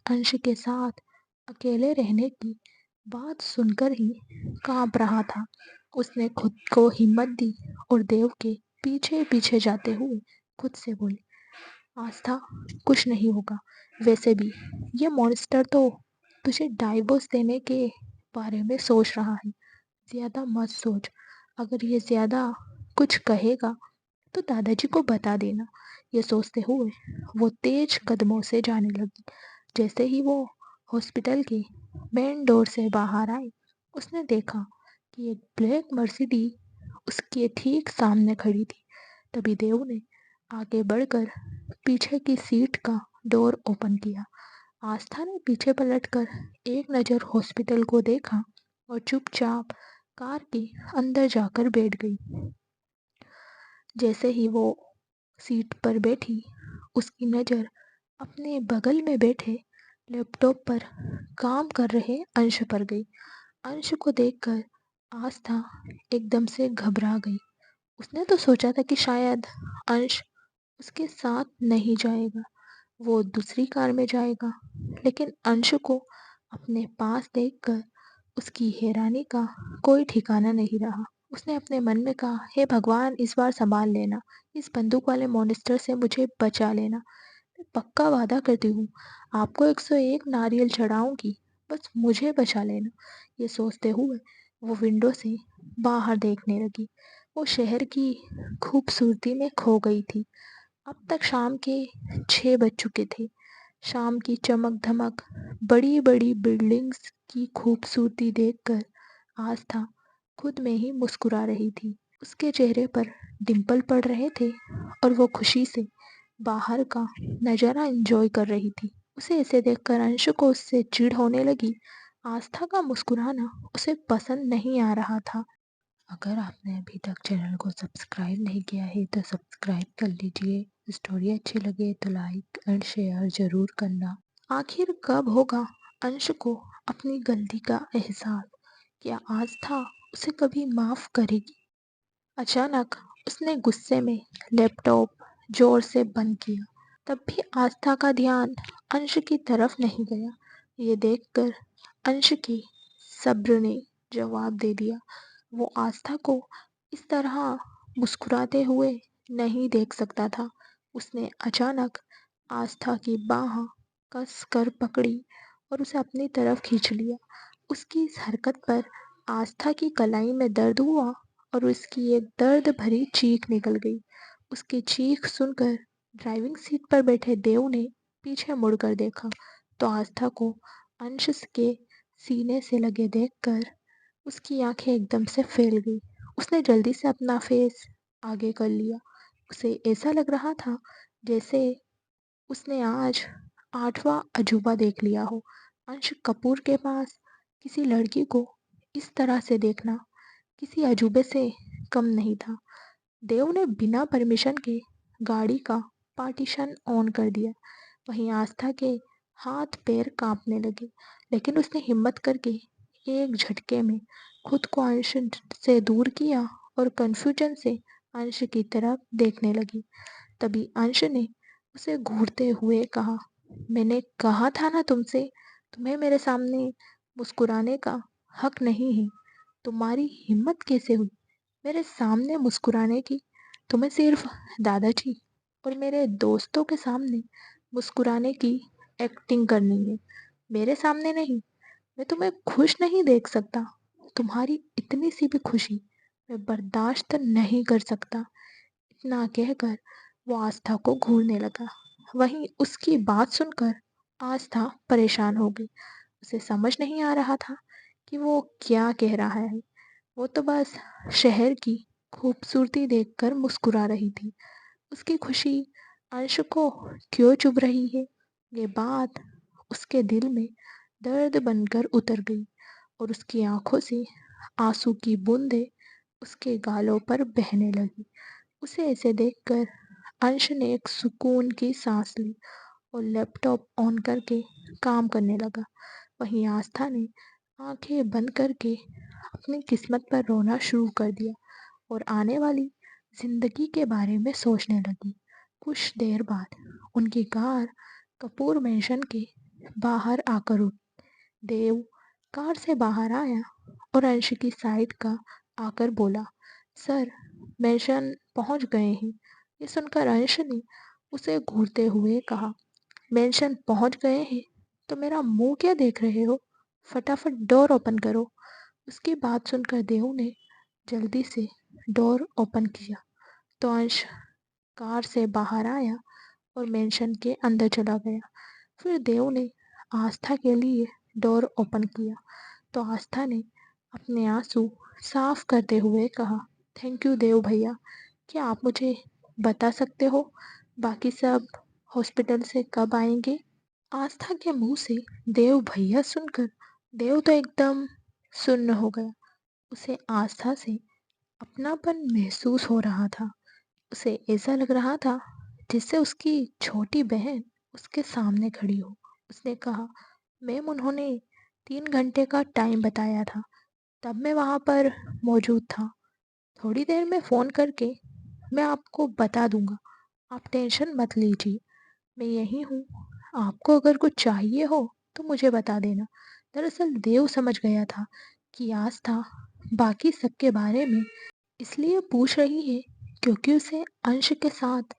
अंश के साथ अकेले रहने की बात सुनकर ही कांप रहा था। उसने खुद को हिम्मत दी और देव के पीछे पीछे जाते हुए खुद से बोली, आस्था, कुछ नहीं होगा। वैसे भी ये मॉन्स्टर तो तुझे डाइवोर्स देने के बारे में सोच रहा है। ज़्यादा मत सोच। अगर ये ज़्यादा कुछ कहेगा तो दादाजी को बता देना। ये सोचते हुए वो तेज कदमों से जाने लगी। जैसे ही वो हॉस्पिटल के मेन डोर से बाहर आई, उसने देखा कि एक ब्लैक मर्सिडीज उसके ठीक सामने खड़ी थी। तभी देव ने आगे बढ़कर पीछे की सीट का डोर ओपन किया। आस्था ने पीछे पलटकर एक नज़र हॉस्पिटल को देखा और चुपचाप कार के अंदर जाकर बैठ गई। जैसे ही वो सीट पर बैठी, उसकी नज़र अपने बगल में बैठे लैपटॉप पर काम कर रहे अंश पर गई। अंश को देखकर आस्था एकदम से घबरा गई। उसने तो सोचा था कि शायद अंश उसके साथ नहीं जाएगा, वो दूसरी कार में जाएगा, लेकिन अंश को अपने पास देखकर उसकी हैरानी का कोई ठिकाना नहीं रहा। उसने अपने मन में कहा, हे भगवान, इस बार संभाल लेना, इस बंदूक वाले मॉन्स्टर से मुझे बचा लेना। मैं पक्का वादा करती हूँ, आपको 101 नारियल चढ़ाऊंगी, बस मुझे बचा लेना। ये सोचते हुए वो विंडो से बाहर देखने लगी। वो शहर की खूबसूरती में खो गई थी। अब तक शाम के 6 बज चुके थे। शाम की चमक धमक, बड़ी बड़ी बिल्डिंग्स की खूबसूरती देखकर आस्था खुद में ही मुस्कुरा रही थी। उसके चेहरे पर डिंपल पड़ रहे थे और वो खुशी से बाहर का नज़ारा एंजॉय कर रही थी। उसे ऐसे देखकर अंश को उससे चिढ़ होने लगी। आस्था का मुस्कुराना उसे पसंद नहीं आ रहा था। अगर आपने अभी तक चैनल को सब्सक्राइब नहीं किया है तो सब्सक्राइब कर लीजिए। स्टोरी अच्छी लगे तो लाइक एंड शेयर ज़रूर करना। आखिर कब होगा अंश को अपनी गलती का एहसास? क्या आस्था उसे कभी माफ़ करेगी? अचानक उसने गुस्से में लैपटॉप जोर से बंद किया। तब भी आस्था का ध्यान अंश की तरफ नहीं गया। ये देखकर अंश की सब्र ने जवाब दे दिया। वो आस्था को इस तरह मुस्कुराते हुए नहीं देख सकता था। उसने अचानक आस्था की बाह कस कर पकड़ी और उसे अपनी तरफ खींच लिया। उसकी इस हरकत पर आस्था की कलाई में दर्द हुआ और उसकी एक दर्द भरी चीख निकल गई। उसकी चीख सुनकर ड्राइविंग सीट पर बैठे देव ने पीछे मुड़कर देखा तो आस्था को अंश के सीने से लगे देखकर उसकी आंखें एकदम से फैल गई। उसने जल्दी से अपना फेस आगे कर लिया। उसे ऐसा लग रहा था जैसे उसने आज आठवां अजूबा देख लिया हो। अंश कपूर के पास किसी लड़की को इस तरह से देखना किसी अजूबे से कम नहीं था। देव ने बिना परमिशन के गाड़ी का पार्टीशन ऑन कर दिया। वहीं आस्था के हाथ पैर कांपने लगे, लेकिन उसने हिम्मत करके एक झटके में खुद को अंश से दूर किया और कन्फ्यूजन से अंश की तरफ देखने लगी। तभी अंश ने उसे घूरते हुए कहा, मैंने कहा था ना तुमसे, तुम्हें मेरे सामने मुस्कुराने का हक नहीं है। तुम्हारी हिम्मत कैसे हुई मेरे सामने मुस्कुराने की? तुम्हें सिर्फ दादाजी और मेरे दोस्तों के सामने मुस्कुराने की एक्टिंग करनी है, मेरे सामने नहीं। मैं तुम्हें खुश नहीं देख सकता। तुम्हारी इतनी सी भी खुशी मैं बर्दाश्त नहीं कर सकता। इतना कहकर वो आस्था को घूरने लगा। वहीं उसकी बात सुनकर आस्था परेशान हो गई। उसे समझ नहीं आ रहा था कि वो क्या कह रहा है। वो तो बस शहर की खूबसूरती देखकर मुस्कुरा रही थी। उसकी खुशी अंश को क्यों चुभ रही है? ये बात उसके दिल में दर्द बनकर उतर गई और उसकी आंखों से आंसू की बूंदें उसके गालों पर बहने लगी। उसे ऐसे देखकर अंश ने एक सुकून की सांस ली और लैपटॉप ऑन करके काम करने लगा। वहीं आस्था ने आंखें बंद करके अपनी किस्मत पर रोना शुरू कर दिया और आने वाली जिंदगी के बारे में सोचने लगी। कुछ देर बाद उनकी कार कपूर मैंशन के बाहर आकर रुकी। देव कार से बाहर आया और अंश की साइड का आकर बोला, सर, मैंशन पहुंच गए हैं। ये सुनकर अंश ने उसे घूरते हुए कहा, मेंशन पहुंच गए हैं तो मेरा मुंह क्या देख रहे हो? फटाफट डोर ओपन करो। उसकी बात सुनकर देव ने जल्दी से डोर ओपन किया तो अंश कार से बाहर आया और मेंशन के अंदर चला गया। फिर देव ने आस्था के लिए डोर ओपन किया तो आस्था ने अपने आंसू साफ करते हुए कहा, थैंक यू देव भैया। क्या आप मुझे बता सकते हो बाकी सब हॉस्पिटल से कब आएंगे? आस्था के मुंह से देव भैया सुनकर देव तो एकदम सुन्न हो गया। उसे आस्था से अपनापन महसूस हो रहा था। उसे ऐसा लग रहा था जैसे उसकी छोटी बहन उसके सामने खड़ी हो। उसने कहा, मैम, उन्होंने 3 घंटे का टाइम बताया था, तब मैं वहाँ पर मौजूद था। थोड़ी देर में फ़ोन करके मैं आपको बता दूंगा। आप टेंशन मत लीजिए, मैं यहीं हूँ। आपको अगर कुछ चाहिए हो तो मुझे बता देना। दरअसल देव समझ गया था कि आस्था बाकी सबके बारे में इसलिए पूछ रही है क्योंकि उसे अंश के साथ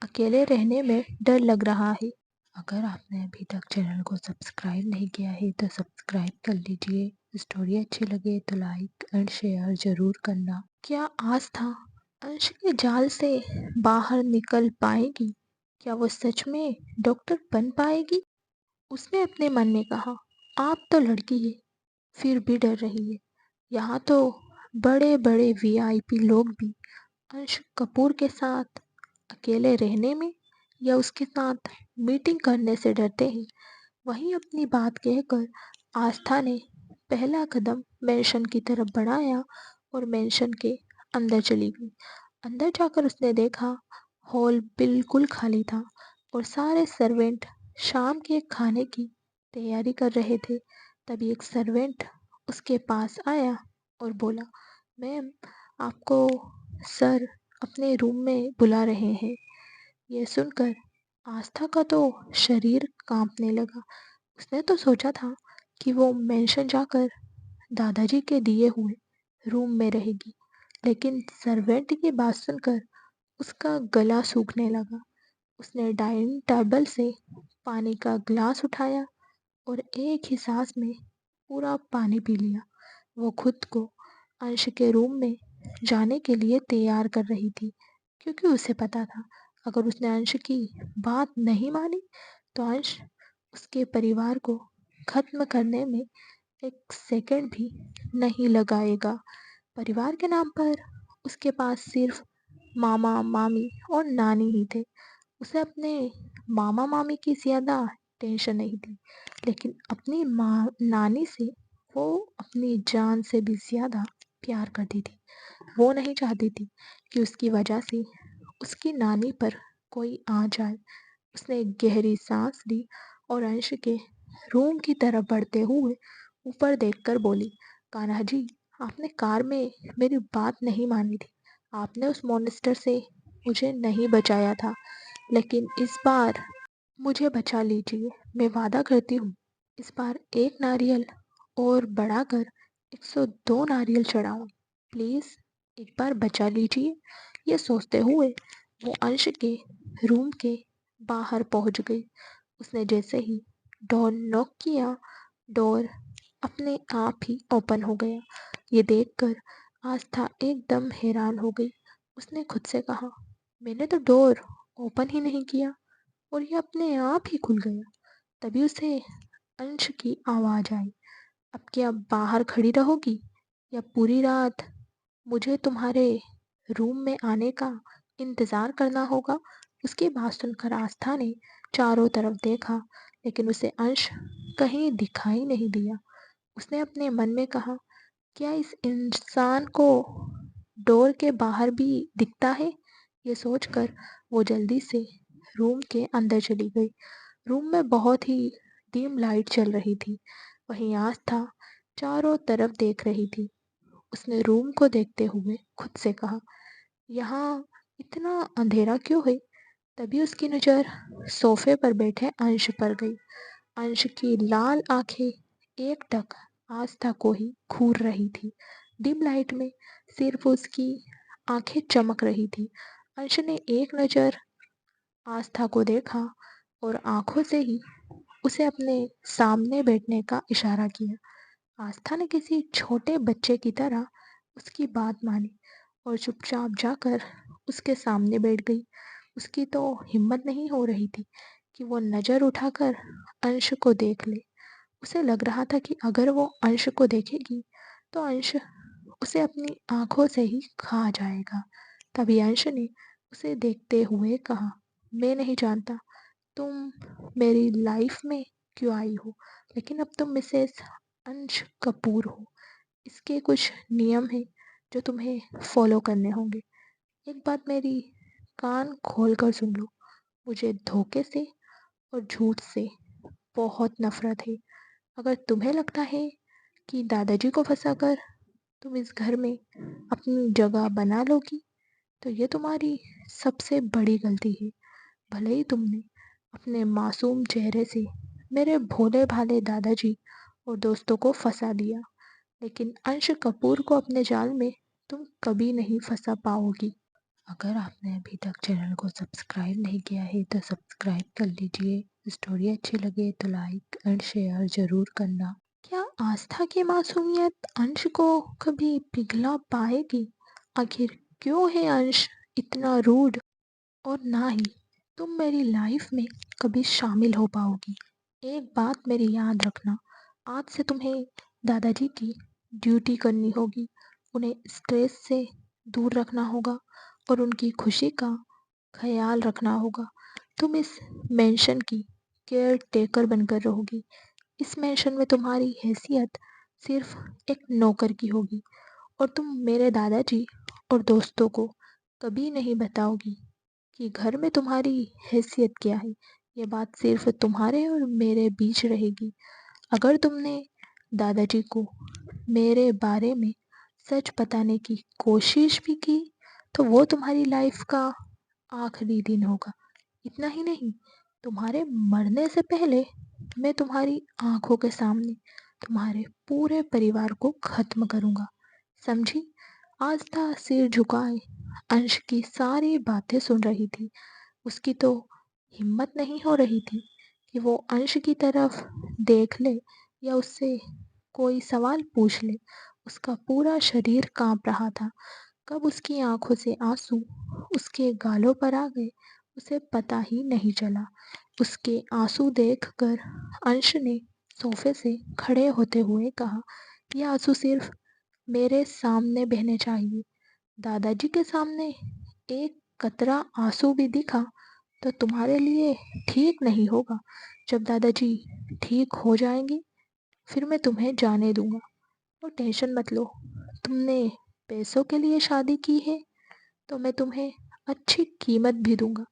अकेले रहने में डर लग रहा है। अगर आपने अभी तक चैनल को सब्सक्राइब नहीं किया है तो सब्सक्राइब कर लीजिए। स्टोरी अच्छी लगे तो लाइक एंड शेयर ज़रूर करना। क्या आस्था अंश के जाल से बाहर निकल पाएगी? क्या वो सच में डॉक्टर बन पाएगी? उसने अपने मन में कहा, आप तो लड़की है फिर भी डर रही है। यहाँ तो बड़े बड़े वीआईपी लोग भी अंश कपूर के साथ अकेले रहने में या उसके साथ मीटिंग करने से डरते हैं। वहीं अपनी बात कहकर आस्था ने पहला कदम मेंशन की तरफ बढ़ाया और मेंशन के अंदर चली गई। अंदर जाकर उसने देखा हॉल बिल्कुल खाली था और सारे सर्वेंट शाम के खाने की तैयारी कर रहे थे। तभी एक सर्वेंट उसके पास आया और बोला, मैम, आपको सर अपने रूम में बुला रहे हैं। ये सुनकर आस्था का तो शरीर कांपने लगा। उसने तो सोचा था कि वो मेंशन जाकर दादाजी के दिए हुए रूम में रहेगी, लेकिन सर्वेंट की बात सुनकर उसका गला सूखने लगा। उसने डाइनिंग टेबल से पानी का ग्लास उठाया और एक ही सांस में पूरा पानी पी लिया। वो खुद को अंश के रूम में जाने के लिए तैयार कर रही थी, क्योंकि उसे पता था अगर उसने अंश की बात नहीं मानी तो अंश उसके परिवार को खत्म करने में एक सेकंड भी नहीं लगाएगा। परिवार के नाम पर उसके पास सिर्फ मामा मामी और नानी ही थे। उसे अपने मामा मामी की ज़्यादा टेंशन नहीं थी, लेकिन अपनी माँ नानी से वो अपनी जान से भी ज़्यादा प्यार करती थी। वो नहीं चाहती थी कि उसकी वजह से उसकी नानी पर कोई आ जाए। उसने एक गहरी सांस ली और अंश के रूम की तरफ बढ़ते हुए ऊपर देखकर बोली, कान्हा जी, आपने कार में मेरी बात नहीं मानी थी। आपने उस मॉन्स्टर से मुझे नहीं बचाया था, लेकिन इस बार मुझे बचा लीजिए। मैं वादा करती हूँ, इस बार एक नारियल और बढ़ाकर 102 नारियल चढ़ाऊँ। प्लीज़ एक बार बचा लीजिए। ये सोचते हुए वो अंश के रूम के बाहर पहुँच गई। उसने जैसे ही डोर नॉक किया, डोर अपने आप ही ओपन हो गया। ये देखकर आस्था एकदम हैरान हो गई। उसने खुद से कहा, मैंने तो डोर ओपन ही नहीं किया और ये अपने आप ही खुल गया। तभी उसे अंश की आवाज़ आई, अब क्या बाहर खड़ी रहोगी या पूरी रात मुझे तुम्हारे रूम में आने का इंतज़ार करना होगा? उसकी बात सुनकर आस्था ने चारों तरफ देखा, लेकिन उसे अंश कहीं दिखाई नहीं दिया। उसने अपने मन में कहा, क्या इस इंसान को डोर के बाहर भी दिखता है? ये सोचकर वो जल्दी से रूम के अंदर चली गई। रूम में बहुत ही डिम लाइट चल रही थी। वहीं आस्था चारों तरफ देख रही थी। उसने रूम को देखते हुए खुद से कहा, यहाँ इतना अंधेरा क्यों है? तभी उसकी नज़र सोफे पर बैठे अंश पर गई। अंश की लाल आंखें एकटक आस्था को ही घूर रही थी। डिम लाइट में सिर्फ उसकी आंखें चमक रही थी। अंश ने एक नज़र आस्था को देखा और आंखों से ही उसे अपने सामने बैठने का इशारा किया। आस्था ने किसी छोटे बच्चे की तरह उसकी बात मानी और चुपचाप जाकर उसके सामने बैठ गई। उसकी तो हिम्मत नहीं हो रही थी कि वो नज़र उठाकर अंश को देख ले। उसे लग रहा था कि अगर वो अंश को देखेगी तो अंश उसे अपनी आंखों से ही खा जाएगा। तभी अंश ने उसे देखते हुए कहा, मैं नहीं जानता तुम मेरी लाइफ में क्यों आई हो, लेकिन अब तुम मिसेस अंश कपूर हो। इसके कुछ नियम हैं जो तुम्हें फॉलो करने होंगे। एक बात मेरी कान खोल कर सुन लो, मुझे धोखे से और झूठ से बहुत नफरत है। अगर तुम्हें लगता है कि दादाजी को फंसाकर तुम इस घर में अपनी जगह बना लोगी, तो ये तुम्हारी सबसे बड़ी गलती है। भले ही तुमने अपने मासूम चेहरे से मेरे भोले भाले दादाजी और दोस्तों को फंसा दिया, लेकिन अंश कपूर को अपने जाल में तुम कभी नहीं फंसा पाओगी। अगर आपने अभी तक चैनल को सब्सक्राइब नहीं किया है तो सब्सक्राइब कर लीजिए। स्टोरी अच्छी लगे तो लाइक एंड शेयर ज़रूर करना। क्या आस्था की मासूमियत अंश को कभी पिघला पाएगी? आखिर क्यों है अंश इतना रूड? और ना ही तुम मेरी लाइफ में कभी शामिल हो पाओगी। एक बात मेरी याद रखना, आज से तुम्हें दादाजी की ड्यूटी करनी होगी। उन्हें स्ट्रेस से दूर रखना होगा और उनकी खुशी का ख्याल रखना होगा। तुम इस मेंशन की केयर टेकर बनकर रहोगी। इस मेंशन में तुम्हारी हैसियत सिर्फ एक नौकर की होगी और तुम मेरे दादाजी और दोस्तों को कभी नहीं बताओगी कि घर में तुम्हारी हैसियत क्या है। ये बात सिर्फ तुम्हारे और मेरे बीच रहेगी। अगर तुमने दादाजी को मेरे बारे में सच बताने की कोशिश भी की तो वो तुम्हारी लाइफ का आखिरी दिन होगा। इतना ही नहीं, तुम्हारे मरने से पहले मैं तुम्हारी आंखों के सामने तुम्हारे पूरे परिवार को खत्म करूंगा। समझी? आस्था सिर झुकाए अंश की सारी बातें सुन रही थी। उसकी तो हिम्मत नहीं हो रही थी कि वो अंश की तरफ देख ले या उससे कोई सवाल पूछ ले। उसका पूरा शरीर कांप रहा था। कब उसकी आंखों से आंसू उसके गालों पर आ गए उसे पता ही नहीं चला। उसके आंसू देखकर अंश ने सोफे से खड़े होते हुए कहा, ये आंसू सिर्फ मेरे सामने बहने चाहिए। दादाजी के सामने एक कतरा आंसू भी दिखा तो तुम्हारे लिए ठीक नहीं होगा। जब दादाजी ठीक हो जाएंगे फिर मैं तुम्हें जाने दूंगा। और टेंशन मत लो, तुमने पैसों के लिए शादी की है तो मैं तुम्हें अच्छी कीमत भी दूंगा,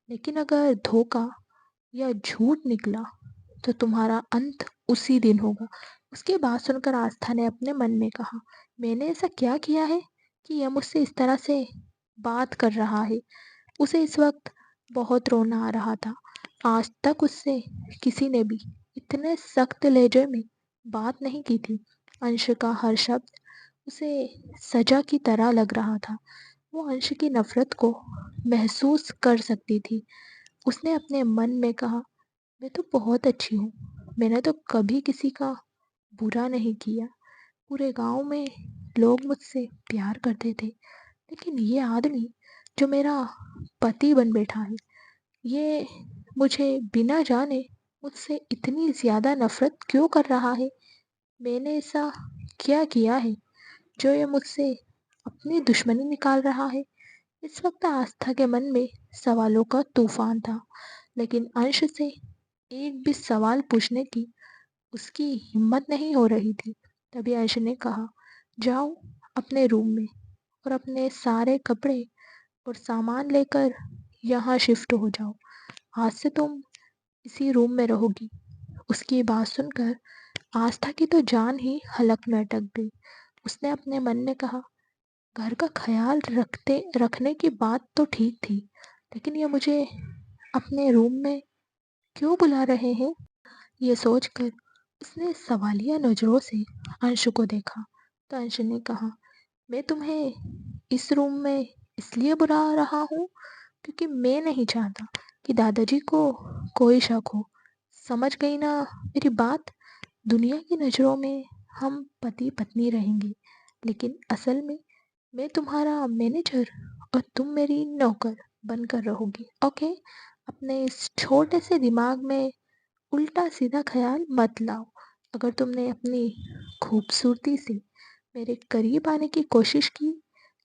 लेकिन अगर धोखा या झूठ निकला तो तुम्हारा अंत उसी दिन होगा। उसकी बात सुनकर आस्था ने अपने मन में कहा, मैंने ऐसा क्या किया है कि यह मुझसे इस तरह से बात कर रहा है। उसे इस वक्त बहुत रोना आ रहा था। आज तक उससे किसी ने भी इतने सख्त लहजे में बात नहीं की थी। अंश का हर शब्द उसे सजा की तरह लग रहा था। वो अंश की नफरत को महसूस कर सकती थी। उसने अपने मन में कहा, मैं तो बहुत अच्छी हूँ। मैंने तो कभी किसी का बुरा नहीं किया। पूरे गांव में लोग मुझसे प्यार करते थे। लेकिन ये आदमी जो मेरा पति बन बैठा है, ये मुझे बिना जाने मुझसे इतनी ज़्यादा नफरत क्यों कर रहा है? मैंने ऐसा क्या किया है जो ये मुझसे अपनी दुश्मनी निकाल रहा है? इस वक्त आस्था के मन में सवालों का तूफान था, लेकिन अंश से एक भी सवाल पूछने की उसकी हिम्मत नहीं हो रही थी। तभी अंश ने कहा, जाओ अपने रूम में और अपने सारे कपड़े और सामान लेकर यहाँ शिफ्ट हो जाओ। आज से तुम इसी रूम में रहोगी। उसकी बात सुनकर आस्था की तो जान ही हलक में अटक गई। उसने अपने मन में कहा, घर का ख्याल रखने की बात तो ठीक थी, लेकिन ये मुझे अपने रूम में क्यों बुला रहे हैं? ये सोचकर उसने सवालिया नजरों से अंश को देखा। तो अंश ने कहा, मैं तुम्हें इस रूम में इसलिए बुला रहा हूँ क्योंकि मैं नहीं चाहता कि दादाजी को कोई शक हो। समझ गई ना मेरी बात? दुनिया की नज़रों में हम पति पत्नी रहेंगे, लेकिन असल में मैं तुम्हारा मैनेजर और तुम मेरी नौकर बनकर रहोगी। ओके? अपने इस छोटे से दिमाग में उल्टा सीधा ख्याल मत लाओ। अगर तुमने अपनी खूबसूरती से मेरे करीब आने की कोशिश की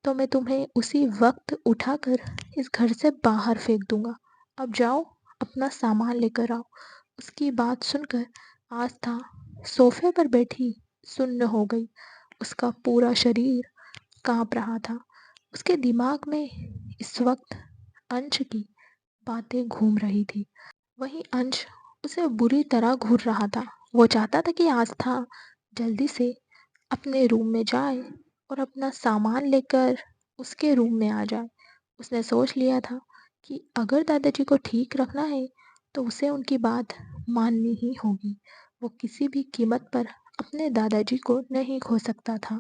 तो मैं तुम्हें उसी वक्त उठाकर इस घर से बाहर फेंक दूंगा। अब जाओ, अपना सामान लेकर आओ। उसकी बात सुनकर आस्था सोफे पर बैठी सुन्न हो गई। उसका पूरा शरीर कांप रहा था। उसके दिमाग में इस वक्त अंश की बातें घूम रही थी। वहीं अंश उसे बुरी तरह घूर रहा था। वो चाहता था कि आस्था जल्दी से अपने रूम में जाए और अपना सामान लेकर उसके रूम में आ जाए। उसने सोच लिया था कि अगर दादाजी को ठीक रखना है तो उसे उनकी बात माननी ही होगी। वो किसी भी कीमत पर अपने दादाजी को नहीं खो सकता था।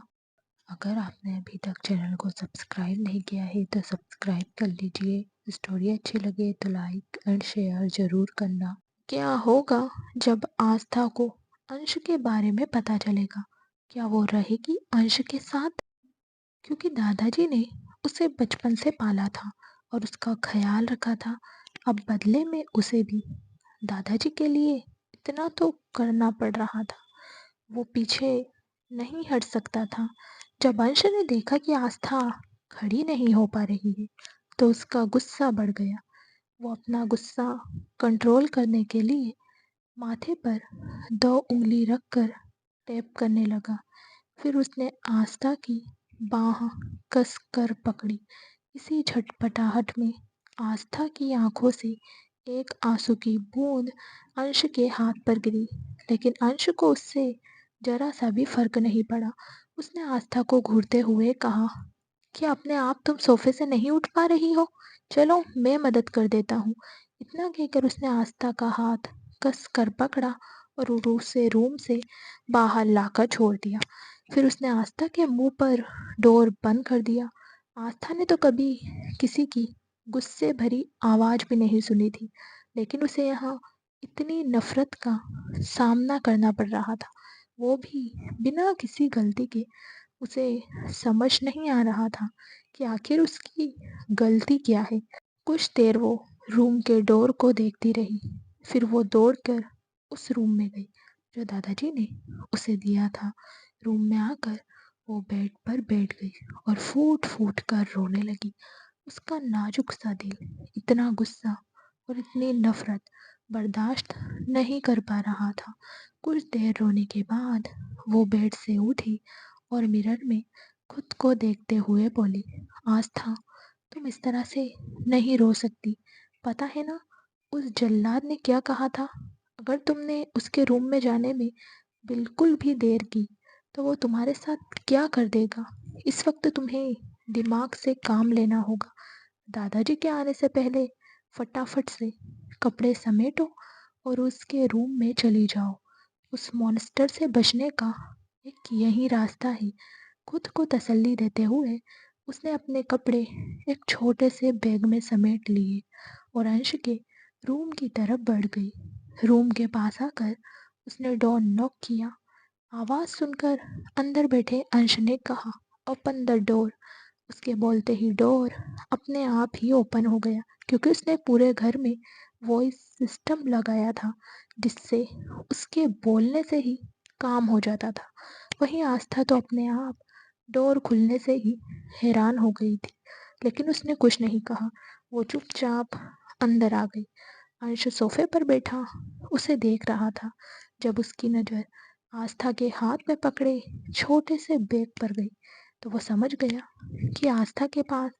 अगर आपने अभी तक चैनल को सब्सक्राइब नहीं किया है तो सब्सक्राइब कर लीजिए। स्टोरी अच्छी लगे तो लाइक एंड शेयर ज़रूर करना। क्या होगा जब आस्था को अंश के बारे में पता चलेगा? क्या वो रहेगी अंश के साथ? क्योंकि दादाजी ने उसे बचपन से पाला था और उसका ख्याल रखा था। अब बदले में उसे भी दादाजी के लिए इतना तो करना पड़ रहा था। वो पीछे नहीं हट सकता था। जब अंश ने देखा कि आस्था खड़ी नहीं हो पा रही है तो उसका गुस्सा बढ़ गया। वो अपना गुस्सा कंट्रोल करने के लिए माथे पर 2 उंगली रखकर टैप करने लगा। फिर उसने आस्था की बाँह कस कर पकड़ी। इसी झटपटाहट में आस्था की आंखों से एक आंसू की बूंद अंश के हाथ पर गिरी, लेकिन अंश को उससे जरा सा भी फर्क नहीं पड़ा। उसने आस्था को घूरते हुए कहा, क्या अपने आप तुम सोफे से नहीं उठ पा रही हो? चलो मैं मदद कर देता हूँ। इतना कहकर उसने आस्था का हाथ कस कर पकड़ा और उसे रूम से बाहर लाकर छोड़ दिया। फिर उसने आस्था के मुंह पर डोर बंद कर दिया। आस्था ने तो कभी किसी की गुस्से भरी आवाज भी नहीं सुनी थी, लेकिन उसे यहाँ इतनी नफरत का सामना करना पड़ रहा था, वो भी बिना किसी गलती के। उसे समझ नहीं आ रहा था कि आखिर उसकी गलती क्या है। कुछ देर वो रूम के डोर को देखती रही, फिर वो दौड़कर उस रूम में गई जो दादाजी ने उसे दिया था। रूम में आकर वो बेड पर बैठ गई और फूट फूट कर रोने लगी। उसका नाजुक सा दिल इतना गुस्सा और इतनी नफरत बर्दाश्त नहीं कर पा रहा था। कुछ देर रोने के बाद वो बेड से उठी और मिरर में खुद को देखते हुए बोली, आस्था, तुम इस तरह से नहीं रो सकती। पता है ना, उस जल्लाद ने क्या कहा था? अगर तुमने उसके रूम में जाने में बिल्कुल भी देर की तो वो तुम्हारे साथ क्या कर देगा। इस वक्त तुम्हें दिमाग से काम लेना होगा। दादाजी के आने से पहले फटाफट से कपड़े समेटो और उसके रूम में चली जाओ। उस मॉन्स्टर से बचने का एक यही रास्ता है। खुद को तसल्ली देते हुए उसने अपने कपड़े एक छोटे से बैग में समेट लिए और अंश के रूम की तरफ बढ़ गई। रूम के पास आकर उसने डोर नॉक किया। आवाज सुनकर अंदर बैठे अंश ने कहा, ओपन द डोर। उसके बोलते ही डोर अपने आप ही ओपन हो गया, क्योंकि उसने पूरे घर में वॉइस सिस्टम लगाया था जिससे उसके बोलने से ही काम हो जाता था। वहीं आस्था तो अपने आप डोर खुलने से ही हैरान हो गई थी, लेकिन उसने कुछ नहीं कहा। वो चुपचाप अंदर आ गई। अंश सोफे पर बैठा उसे देख रहा था। जब उसकी नज़र आस्था के हाथ में पकड़े छोटे से बैग पर गई तो वो समझ गया कि आस्था के पास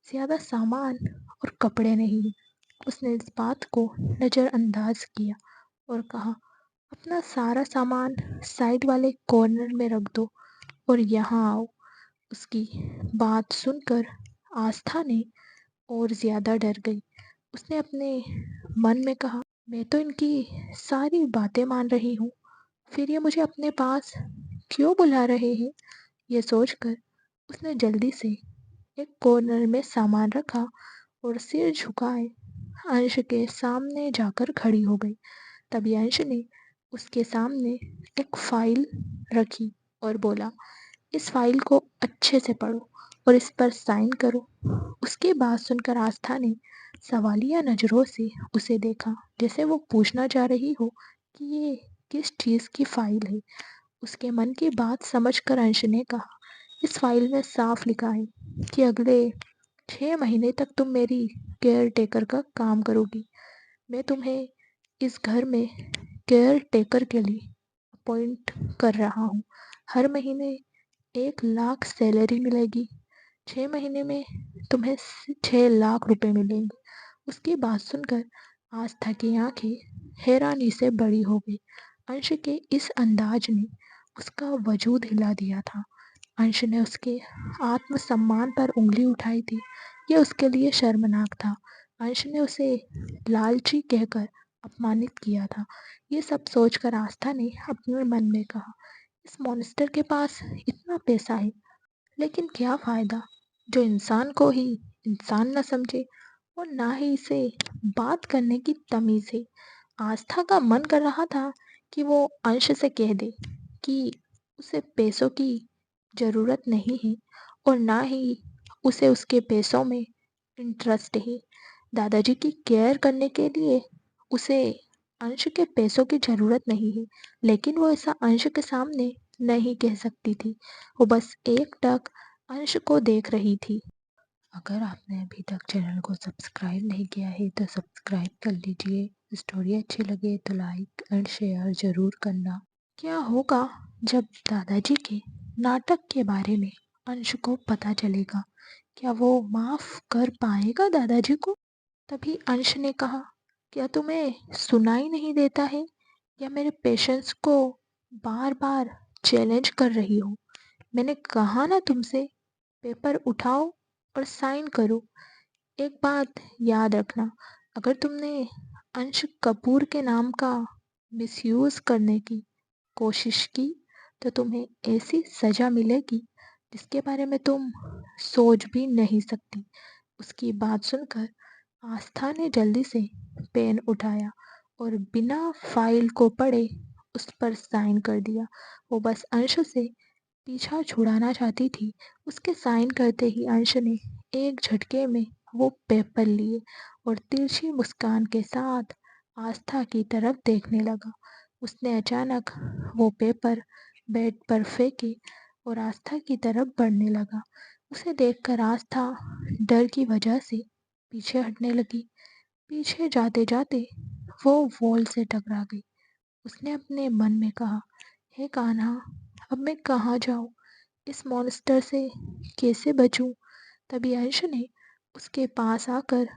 ज़्यादा सामान और कपड़े नहीं हैं। उसने इस बात को नज़रअंदाज किया और कहा, अपना सारा सामान साइड वाले कॉर्नर में रख दो और यहाँ आओ। उसकी बात सुनकर आस्था ने और ज़्यादा डर गई। उसने अपने मन में कहा, मैं तो इनकी सारी बातें मान रही हूँ, फिर ये मुझे अपने पास क्यों बुला रहे हैं? ये सोचकर उसने जल्दी से एक कॉर्नर में सामान रखा और सिर झुकाए अंश के सामने जाकर खड़ी हो गई। तभी अंश ने उसके सामने एक फाइल रखी और बोला, इस फाइल को अच्छे से पढ़ो और इस पर साइन करो। उसकी बात सुनकर आस्था ने सवालिया नजरों से उसे देखा, जैसे वो पूछना चाह रही हो कि ये किस चीज़ की फाइल है। उसके मन की बात समझकर अंश ने कहा, इस फाइल में साफ लिखा है कि अगले 6 महीने तक तुम मेरी केयर टेकर का काम करोगी। मैं तुम्हें इस घर में केयर टेकर के लिए अपॉइंट कर रहा हूँ। हर महीने 1 लाख सैलरी मिलेगी। 6 महीने में तुम्हें 6 लाख रुपए मिलेंगे। उसकी बात सुनकर आस्था की आंखें हैरानी से बड़ी हो गई। अंश के इस अंदाज ने उसका वजूद हिला दिया था। अंश ने उसके आत्मसम्मान पर उंगली उठाई थी। यह उसके लिए शर्मनाक था। अंश ने उसे लालची कहकर अपमानित किया था। ये सब सोचकर आस्था ने अपने मन में कहा, इस मॉन्स्टर के पास इतना पैसा है, लेकिन क्या फायदा जो इंसान को ही इंसान न समझे और ना ही इसे बात करने की तमीज है। आस्था का मन कर रहा था कि वो अंश से कह दे कि उसे पैसों की जरूरत नहीं है और ना ही उसे उसके पैसों में इंटरेस्ट है। दादाजी की केयर करने के लिए उसे अंश के पैसों की जरूरत नहीं है, लेकिन वो ऐसा अंश के सामने नहीं कह सकती थी। वो बस एकटक अंश को देख रही थी। अगर आपने अभी तक चैनल को सब्सक्राइब नहीं किया है तो सब्सक्राइब कर लीजिए। स्टोरी अच्छी लगे तो लाइक एंड शेयर ज़रूर करना। क्या होगा जब दादाजी के नाटक के बारे में अंश को पता चलेगा। क्या वो माफ कर पाएगा दादाजी को? तभी अंश ने कहा, क्या तुम्हें सुनाई नहीं देता है या मेरे पेशेंस को बार बार चैलेंज कर रही हो? मैंने कहा ना तुमसे, पेपर उठाओ और साइन करो। एक बात याद रखना, अगर तुमने अंश कपूर के नाम का मिसयूज करने की कोशिश की तो तुम्हें ऐसी सजा मिलेगी जिसके बारे में तुम सोच भी नहीं सकती। उसकी बात सुनकर आस्था ने जल्दी से पेन उठाया और बिना फाइल को पढ़े उस पर साइन कर दिया। वो बस अंश से पीछा छुड़ाना चाहती थी। उसके साइन करते ही अंश ने एक झटके में वो पेपर लिए और तिरछी मुस्कान के साथ आस्था की तरफ देखने लगा। उसने अचानक वो पेपर बेड पर फेंके और आस्था की तरफ बढ़ने लगा। उसे देखकर आस्था डर की वजह से पीछे हटने लगी। पीछे जाते जाते वो वॉल से टकरा गई। उसने अपने मन में कहा, हे कान्हा, अब मैं कहाँ जाऊँ? इस मॉन्स्टर से कैसे बचूं? तभी अंश ने उसके पास आकर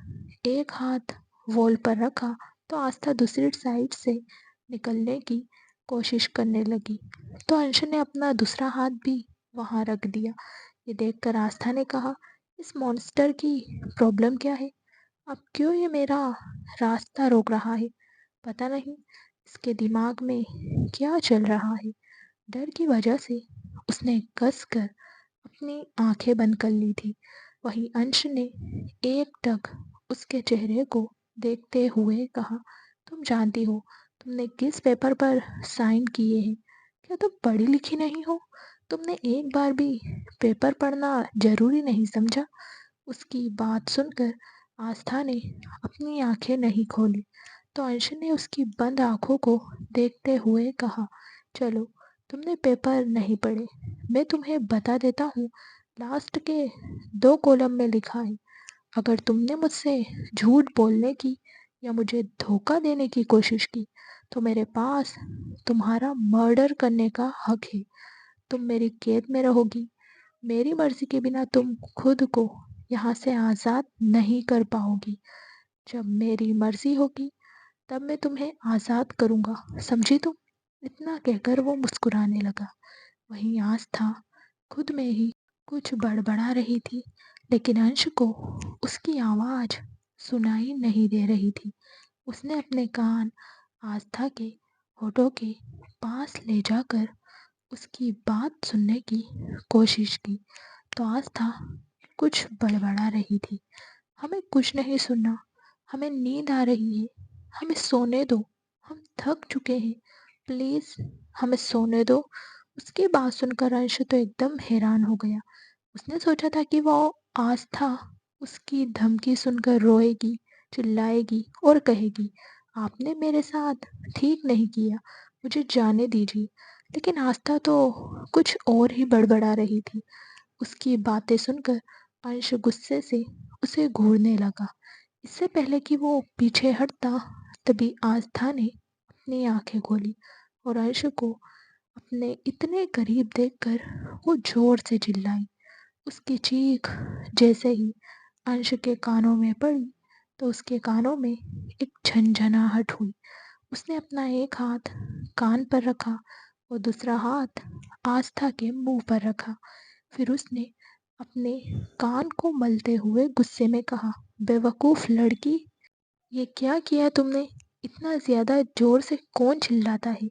एक हाथ वॉल पर रखा तो आस्था दूसरी साइड से निकलने की कोशिश करने लगी। तो अंश ने अपना दूसरा हाथ भी वहां रख दिया। ये देखकर आस्था ने कहा, इस मॉन्स्टर की प्रॉब्लम क्या है? अब क्यों ये मेरा रास्ता रोक रहा है? पता नहीं इसके दिमाग में क्या चल रहा है। डर की वजह से उसने कसकर अपनी आंखें बंद कर ली थी। वहीं अंश ने एकटक उसके चेहरे को देखते हुए कहा, तुम जानती हो तुमने किस पेपर पर साइन किए हैं? क्या तुम पढ़ी लिखी नहीं हो? तुमने एक बार भी पेपर पढ़ना जरूरी नहीं समझा? उसकी बात सुनकर आस्था ने अपनी आंखें नहीं खोली तो अंश ने उसकी बंद आंखों को देखते हुए कहा, चलो, तुमने पेपर नहीं पढ़े, मैं तुम्हें बता देता हूँ। लास्ट के 2 कॉलम में लिखा है, अगर तुमने मुझसे झूठ बोलने की या मुझे धोखा देने की कोशिश की तो मेरे पास तुम्हारा मर्डर करने का हक है। तुम मेरी कैद में रहोगी। मेरी मर्जी के बिना तुम खुद को यहाँ से आज़ाद नहीं कर पाओगी। जब मेरी मर्जी होगी तब मैं तुम्हें आज़ाद करूँगा, समझी तुम? इतना कहकर वो मुस्कुराने लगा। वहीं आस्था खुद में ही कुछ बड़बड़ा रही थी, लेकिन अंश को उसकी आवाज़ सुनाई नहीं दे रही थी। उसने अपने कान आस्था के होठों के पास ले जाकर उसकी बात सुनने की कोशिश की, तो आस्था कुछ बड़बड़ा रही थी। हमें कुछ नहीं सुनना, हमें नींद आ रही है, हमें सोने दो, हम थक चुके हैं, प्लीज हमें सोने दो। उसकी बात सुनकर अंश तो एकदम हैरान हो गया। उसने सोचा था कि वो आस्था उसकी धमकी सुनकर रोएगी, चिल्लाएगी और कहेगी, आपने मेरे साथ ठीक नहीं किया, मुझे जाने दीजिए। लेकिन आस्था तो कुछ और ही बड़बड़ा रही थी। उसकी बातें सुनकर अंश गुस्से से उसे घूरने लगा। इससे पहले कि वो पीछे हटता, तभी आस्था ने अपनी आंखें खोली और अंश को अपने इतने करीब देखकर वो जोर से चिल्लाई। उसकी चीख जैसे ही अंश के कानों में पड़ी तो उसके कानों में एक झंझनाहट हुई। उसने अपना एक हाथ कान पर रखा और दूसरा हाथ आस्था के मुंह पर रखा। फिर उसने अपने कान को मलते हुए गुस्से में कहा, बेवकूफ लड़की, ये क्या किया तुमने? इतना ज्यादा जोर से कौन चिल्लाता है?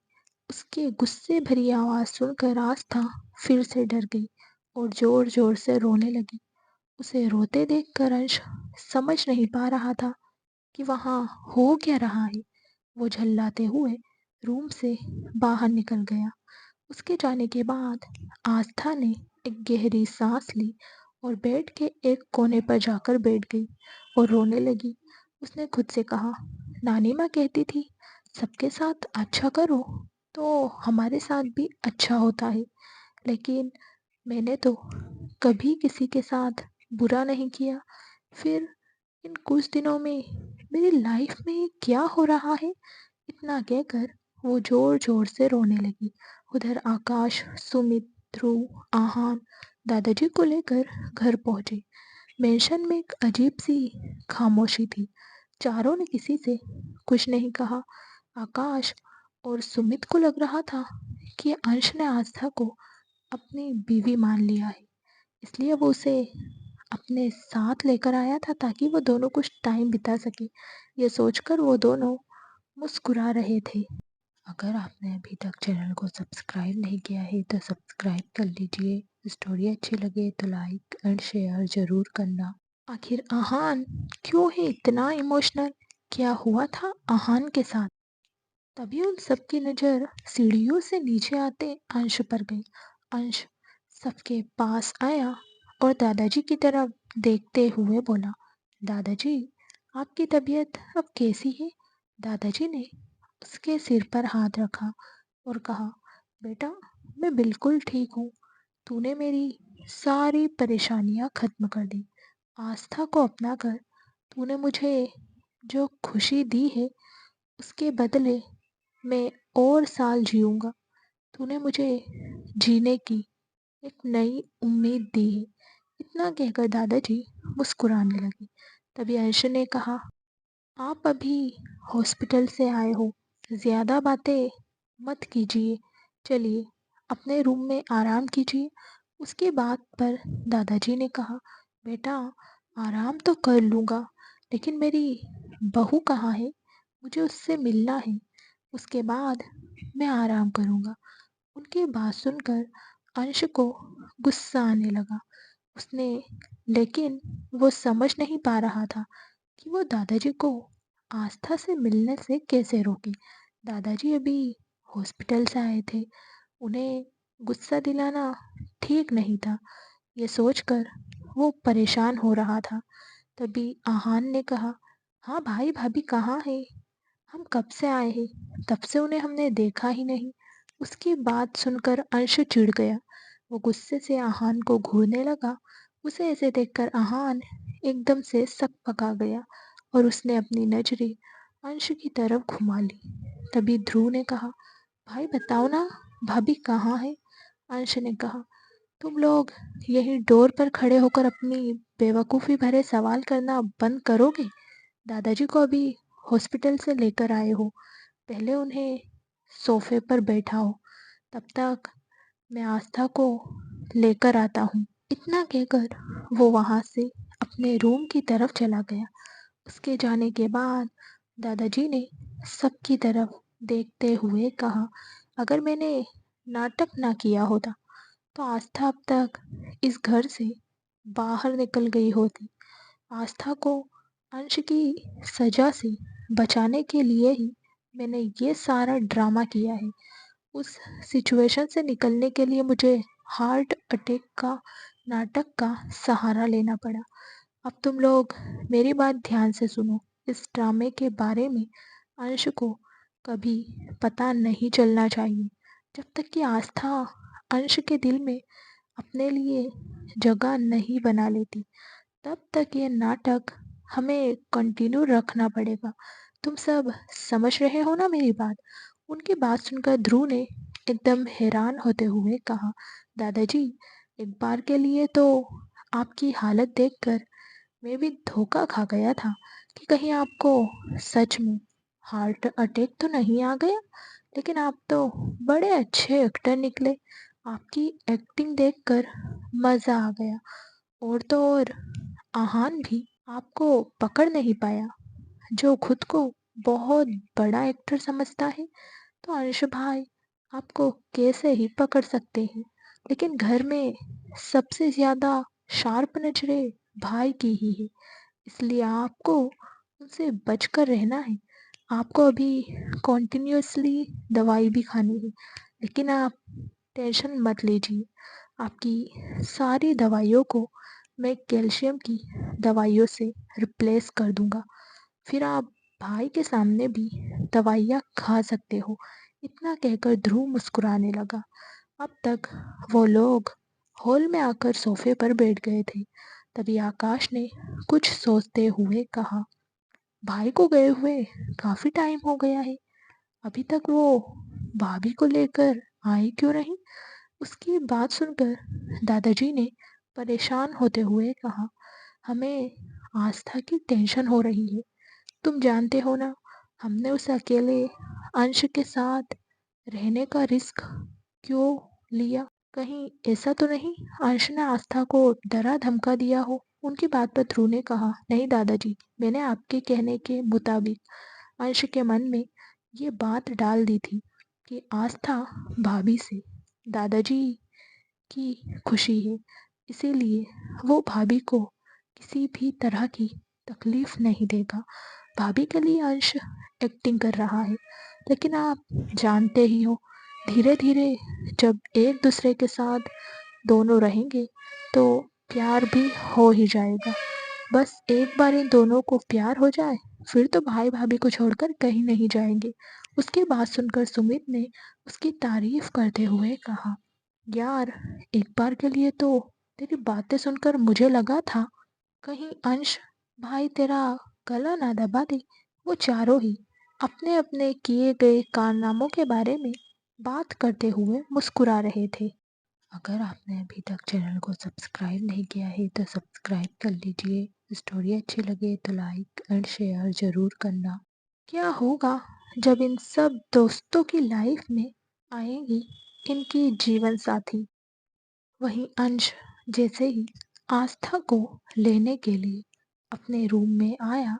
उसके गुस्से भरी आवाज सुनकर आस्था फिर से डर गई और जोर जोर से रोने लगी। उसे रोते देखकर अंश समझ नहीं पा रहा था कि वहां हो क्या रहा है। वो झल्लाते हुए रूम से बाहर निकल गया। उसके जाने के बाद आस्था ने एक गहरी सांस ली और बेड के एक कोने पर जाकर बैठ गई और रोने लगी। उसने खुद से कहा, नानी माँ कहती थी सबके साथ अच्छा करो तो हमारे साथ भी अच्छा होता है, लेकिन मैंने तो कभी किसी के साथ बुरा नहीं किया। फिर इन कुछ दिनों में मेरी लाइफ में ये क्या हो रहा है? इतना कहकर वो जोर जोर से रोने लगी। उधर आकाश, सुमित, ध्रुव, आहान दादाजी को लेकर घर पहुंचे। मेंशन में एक अजीब सी खामोशी थी। चारों ने किसी से कुछ नहीं कहा। आकाश और सुमित को लग रहा था कि अंश ने आस्था को अपनी बीवी मान लिया है, इसलिए वो उसे अपने साथ लेकर आया था ताकि वो दोनों कुछ टाइम बिता सके। ये सोचकर वो दोनों मुस्कुरा रहे थे। अगर आपने अभी तक चैनल को सब्सक्राइब नहीं किया है तो सब्सक्राइब कर लीजिए। स्टोरी अच्छी लगे तो लाइक एंड शेयर ज़रूर करना। आखिर आहान क्यों है इतना इमोशनल? क्या हुआ था आहान के साथ? तभी उन सबकी नज़र सीढ़ियों से नीचे आते अंश पर गई। अंश सबके पास आया और दादाजी की तरफ देखते हुए बोला, दादाजी, आपकी तबीयत अब कैसी है? दादाजी ने उसके सिर पर हाथ रखा और कहा, बेटा, मैं बिल्कुल ठीक हूँ। तूने मेरी सारी परेशानियाँ खत्म कर दी। आस्था को अपनाकर तूने मुझे जो खुशी दी है, उसके बदले मैं और साल जीऊँगा। तूने मुझे जीने की एक नई उम्मीद दी है। इतना कहकर दादाजी मुस्कुराने लगे। तभी अंश ने कहा, आप अभी हॉस्पिटल से आए हो, ज़्यादा बातें मत कीजिए। चलिए अपने रूम में आराम कीजिए। उसकी बात पर दादाजी ने कहा, बेटा, आराम तो कर लूँगा, लेकिन मेरी बहू कहाँ है? मुझे उससे मिलना है। उसके बाद मैं आराम करूँगा। उनकी बात सुनकर अंश को गुस्सा आने लगा। उसने लेकिन वो समझ नहीं पा रहा था कि वो दादाजी को आस्था से मिलने से कैसे रोके। दादाजी अभी हॉस्पिटल से आए थे, उन्हें गुस्सा दिलाना ठीक नहीं था। ये सोचकर वो परेशान हो रहा था। तभी आहान ने कहा, हाँ भाई भाभी कहाँ है? हम कब से आए हैं, तब से उन्हें हमने देखा ही नहीं। उसकी बात सुनकर अंश चिढ़ गया। वो गुस्से से आहान को घूरने लगा। उसे ऐसे देखकर आहान एकदम से सकपका गया और उसने अपनी नजरें अंश की तरफ घुमा ली। तभी ध्रुव ने कहा, भाई बताओ ना, भाभी कहाँ है? अंश ने कहा, तुम लोग यही डोर पर खड़े होकर अपनी बेवकूफ़ी भरे सवाल करना बंद करोगे? दादाजी को अभी हॉस्पिटल से लेकर आए हो, पहले उन्हें सोफे पर बैठाओ, तब तक मैं आस्था को लेकर आता हूँ। इतना कहकर वो वहाँ से अपने रूम की तरफ चला गया। उसके जाने के बाद दादाजी ने सबकी तरफ देखते हुए कहा, अगर मैंने नाटक ना किया होता तो आस्था अब तक इस घर से बाहर निकल गई होती। आस्था को अंश की सजा से बचाने के लिए ही मैंने ये सारा ड्रामा किया है। उस सिचुएशन से निकलने के लिए मुझे हार्ट अटैक का नाटक का सहारा लेना पड़ा। अब तुम लोग मेरी बात ध्यान से सुनो। इस ड्रामे के बारे में अंश को कभी पता नहीं चलना चाहिए। जब तक कि आस्था अंश के दिल में अपने लिए जगह नहीं बना लेती, तब तक ये नाटक हमें कंटिन्यू रखना पड़ेगा। तुम सब समझ रहे हो ना मेरी बात? उनकी बात सुनकर ध्रुव ने एकदम हैरान होते हुए कहा, दादाजी, एक बार के लिए तो आपकी हालत देखकर मैं भी धोखा खा गया था कि कहीं आपको सच में हार्ट अटैक तो नहीं आ गया। लेकिन आप तो बड़े अच्छे एक्टर निकले। आपकी एक्टिंग देखकर मज़ा आ गया। और तो और आहान भी आपको पकड़ नहीं पाया, जो खुद को बहुत बड़ा एक्टर समझता है। तो अंश भाई आपको कैसे ही पकड़ सकते हैं। लेकिन घर में सबसे ज़्यादा शार्प नजरें भाई की ही है, इसलिए आपको उनसे बचकर रहना है। आपको अभी कॉन्टिन्यूअसली दवाई भी खानी है, लेकिन आप टेंशन मत लीजिए। आपकी सारी दवाइयों को मैं कैल्शियम की दवाइयों से रिप्लेस कर दूंगा। फिर आप भाई के सामने भी दवाइयाँ खा सकते हो। इतना कहकर ध्रुव मुस्कुराने लगा। अब तक वो लोग हॉल में आकर सोफे पर बैठ गए थे। तभी आकाश ने कुछ सोचते हुए कहा, भाई को गए हुए काफ़ी टाइम हो गया है, अभी तक वो भाभी को लेकर आए क्यों नहीं? उसकी बात सुनकर दादाजी ने परेशान होते हुए कहा, हमें आस्था की टेंशन हो रही है। तुम जानते हो ना, हमने उस अकेले अंश के साथ रहने का रिस्क क्यों लिया? कहीं ऐसा तो नहीं अंश ने आस्था को डरा धमका दिया हो? उनकी बात पर ध्रुव ने कहा, नहीं दादाजी, मैंने आपके कहने के मुताबिक अंश के मन में ये बात डाल दी थी कि आस्था भाभी से दादाजी की खुशी है, इसीलिए वो भाभी को किसी भी तरह की तकलीफ नहीं देगा। भाभी के लिए अंश एक्टिंग कर रहा है, लेकिन आप जानते ही हो, धीरे धीरे जब एक दूसरे के साथ दोनों रहेंगे तो प्यार भी हो ही जाएगा। बस एक बार इन दोनों को प्यार हो जाए, फिर तो भाई भाभी को छोड़कर कहीं नहीं जाएंगे। उसकी बात सुनकर सुमित ने उसकी तारीफ करते हुए कहा, यार, एक बार के लिए तो तेरी बातें सुनकर मुझे लगा था कहीं अंश भाई तेरा गला ना दबा दे। वो चारों ही अपने अपने किए गए कारनामों के बारे में बात करते हुए मुस्कुरा रहे थे। अगर आपने अभी तक चैनल को सब्सक्राइब नहीं किया है तो सब्सक्राइब कर लीजिए। स्टोरी अच्छी लगे तो लाइक एंड शेयर ज़रूर करना। क्या होगा जब इन सब दोस्तों की लाइफ में आएगी इनकी जीवन साथी? वहीं अंश जैसे ही आस्था को लेने के लिए अपने रूम में आया,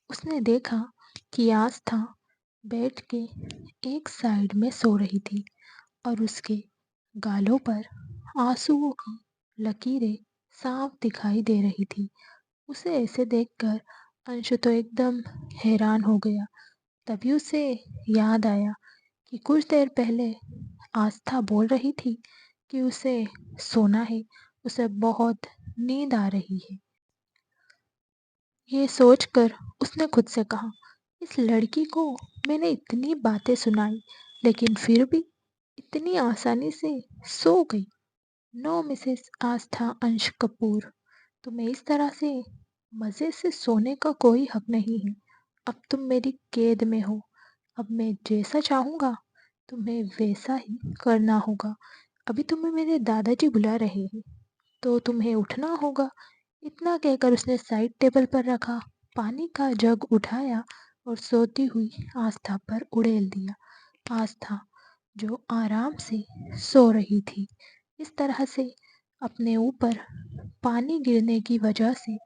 उसने देखा कि आस्था बेड के एक साइड में सो रही थी और उसके गालों पर आंसुओं की लकीरें साफ दिखाई दे रही थी। उसे ऐसे देखकर अंश तो एकदम हैरान हो गया। तभी उसे याद आया कि कुछ देर पहले आस्था बोल रही थी कि उसे सोना है, उसे बहुत नींद आ रही है। ये सोचकर उसने खुद से कहा, इस लड़की को मैंने इतनी बातें सुनाई, लेकिन फिर भी इतनी आसानी से सो गई। नो मिसेस आस्था अंश कपूर, तुम्हें इस तरह से मज़े से सोने का कोई हक नहीं है। अब तुम मेरी कैद में हो। अब मैं जैसा चाहूँगा तुम्हें वैसा ही करना होगा। अभी तुम्हें मेरे दादाजी बुला रहे हैं, तो तुम्हें उठना होगा। इतना कहकर उसने साइड टेबल पर रखा पानी का जग उठाया और सोती हुई आस्था पर उड़ेल दिया। आस्था जो आराम से सो रही थी, इस तरह से अपने ऊपर पानी गिरने की वजह से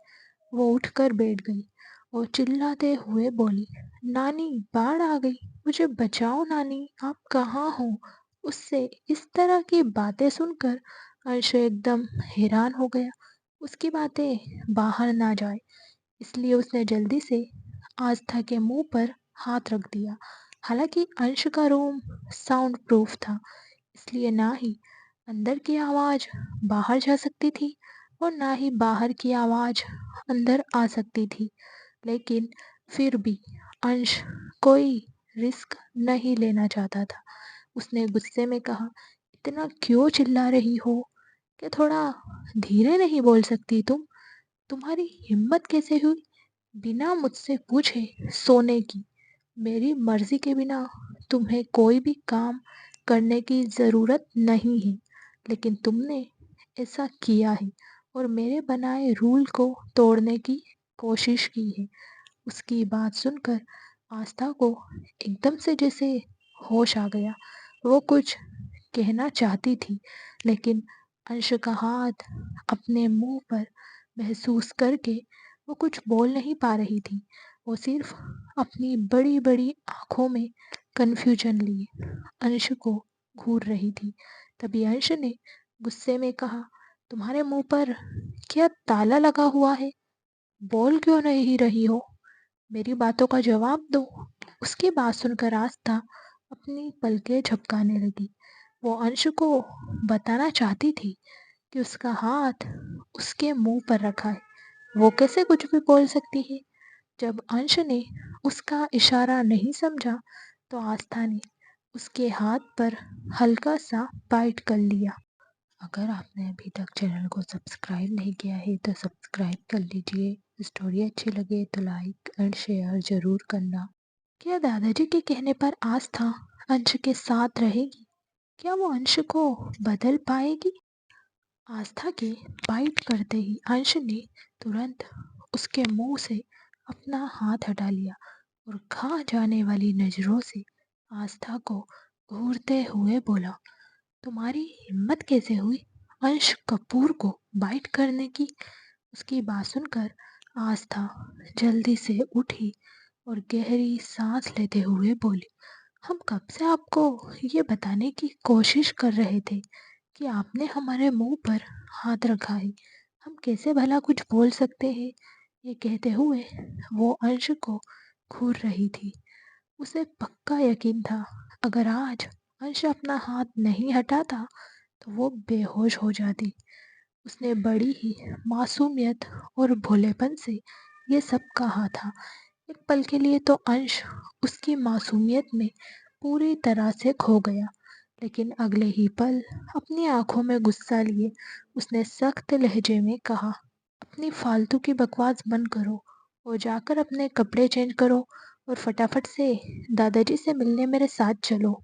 वो उठकर बैठ गई और चिल्लाते हुए बोली, नानी, बाढ़ आ गई, मुझे बचाओ नानी, आप कहाँ हो? उससे इस तरह की बातें सुनकर अर्श एकदम हैरान हो गया। उसकी बातें बाहर ना जाए, इसलिए उसने जल्दी से आस्था के मुंह पर हाथ रख दिया। हालांकि अंश का रूम साउंड प्रूफ था, इसलिए ना ही अंदर की आवाज़ बाहर जा सकती थी और ना ही बाहर की आवाज़ अंदर आ सकती थी। लेकिन फिर भी अंश कोई रिस्क नहीं लेना चाहता था। उसने गुस्से में कहा, इतना क्यों चिल्ला रही हो? क्या थोड़ा धीरे नहीं बोल सकती तुम? तुम्हारी हिम्मत कैसे हुई बिना मुझसे पूछे सोने की? मेरी मर्जी के बिना तुम्हें कोई भी काम करने की ज़रूरत नहीं है, लेकिन तुमने ऐसा किया है और मेरे बनाए रूल को तोड़ने की कोशिश की है। उसकी बात सुनकर आस्था को एकदम से जैसे होश आ गया। वो कुछ कहना चाहती थी, लेकिन अंश का हाथ अपने मुंह पर महसूस करके वो कुछ बोल नहीं पा रही थी। वो सिर्फ अपनी बड़ी बड़ी आंखों में कन्फ्यूजन लिए अंश को घूर रही थी। तभी अंश ने गुस्से में कहा, तुम्हारे मुंह पर क्या ताला लगा हुआ है? बोल क्यों नहीं रही हो? मेरी बातों का जवाब दो। उसकी बात सुनकर आस्था अपनी पलकें झपकाने लगी। वो अंश को बताना चाहती थी कि उसका हाथ उसके मुंह पर रखा है, वो कैसे कुछ भी बोल सकती है। जब अंश ने उसका इशारा नहीं समझा तो आस्था ने उसके हाथ पर हल्का सा बाइट कर लिया। अगर आपने अभी तक चैनल को सब्सक्राइब नहीं किया है तो सब्सक्राइब कर लीजिए। स्टोरी अच्छी लगे तो लाइक एंड शेयर ज़रूर करना। क्या दादाजी के कहने पर आस्था अंश के साथ रहेगी? क्या वो अंश को बदल पाएगी? आस्था के बाइट करते ही अंश ने तुरंत उसके मुंह से अपना हाथ हटा लिया और खा जाने वाली नजरों से आस्था को घूरते हुए बोला, तुम्हारी हिम्मत कैसे हुई अंश कपूर को बाइट करने की? उसकी बात सुनकर आस्था जल्दी से उठी और गहरी सांस लेते हुए बोली, हम कब से आपको ये बताने की कोशिश कर रहे थे कि आपने हमारे मुंह पर हाथ रखा है। हम कैसे भला कुछ बोल सकते हैं? ये कहते हुए वो अंश को घूर रही थी। उसे पक्का यकीन था, अगर आज अंश अपना हाथ नहीं हटाता तो वो बेहोश हो जाती। उसने बड़ी ही मासूमियत और भोलेपन से ये सब कहा था। एक पल के लिए तो अंश उसकी मासूमियत में पूरी तरह से खो गया, लेकिन अगले ही पल अपनी आंखों में गुस्सा लिए उसने सख्त लहजे में कहा, अपनी फालतू की बकवास बंद करो और जाकर अपने कपड़े चेंज करो और फटाफट से दादाजी से मिलने मेरे साथ चलो।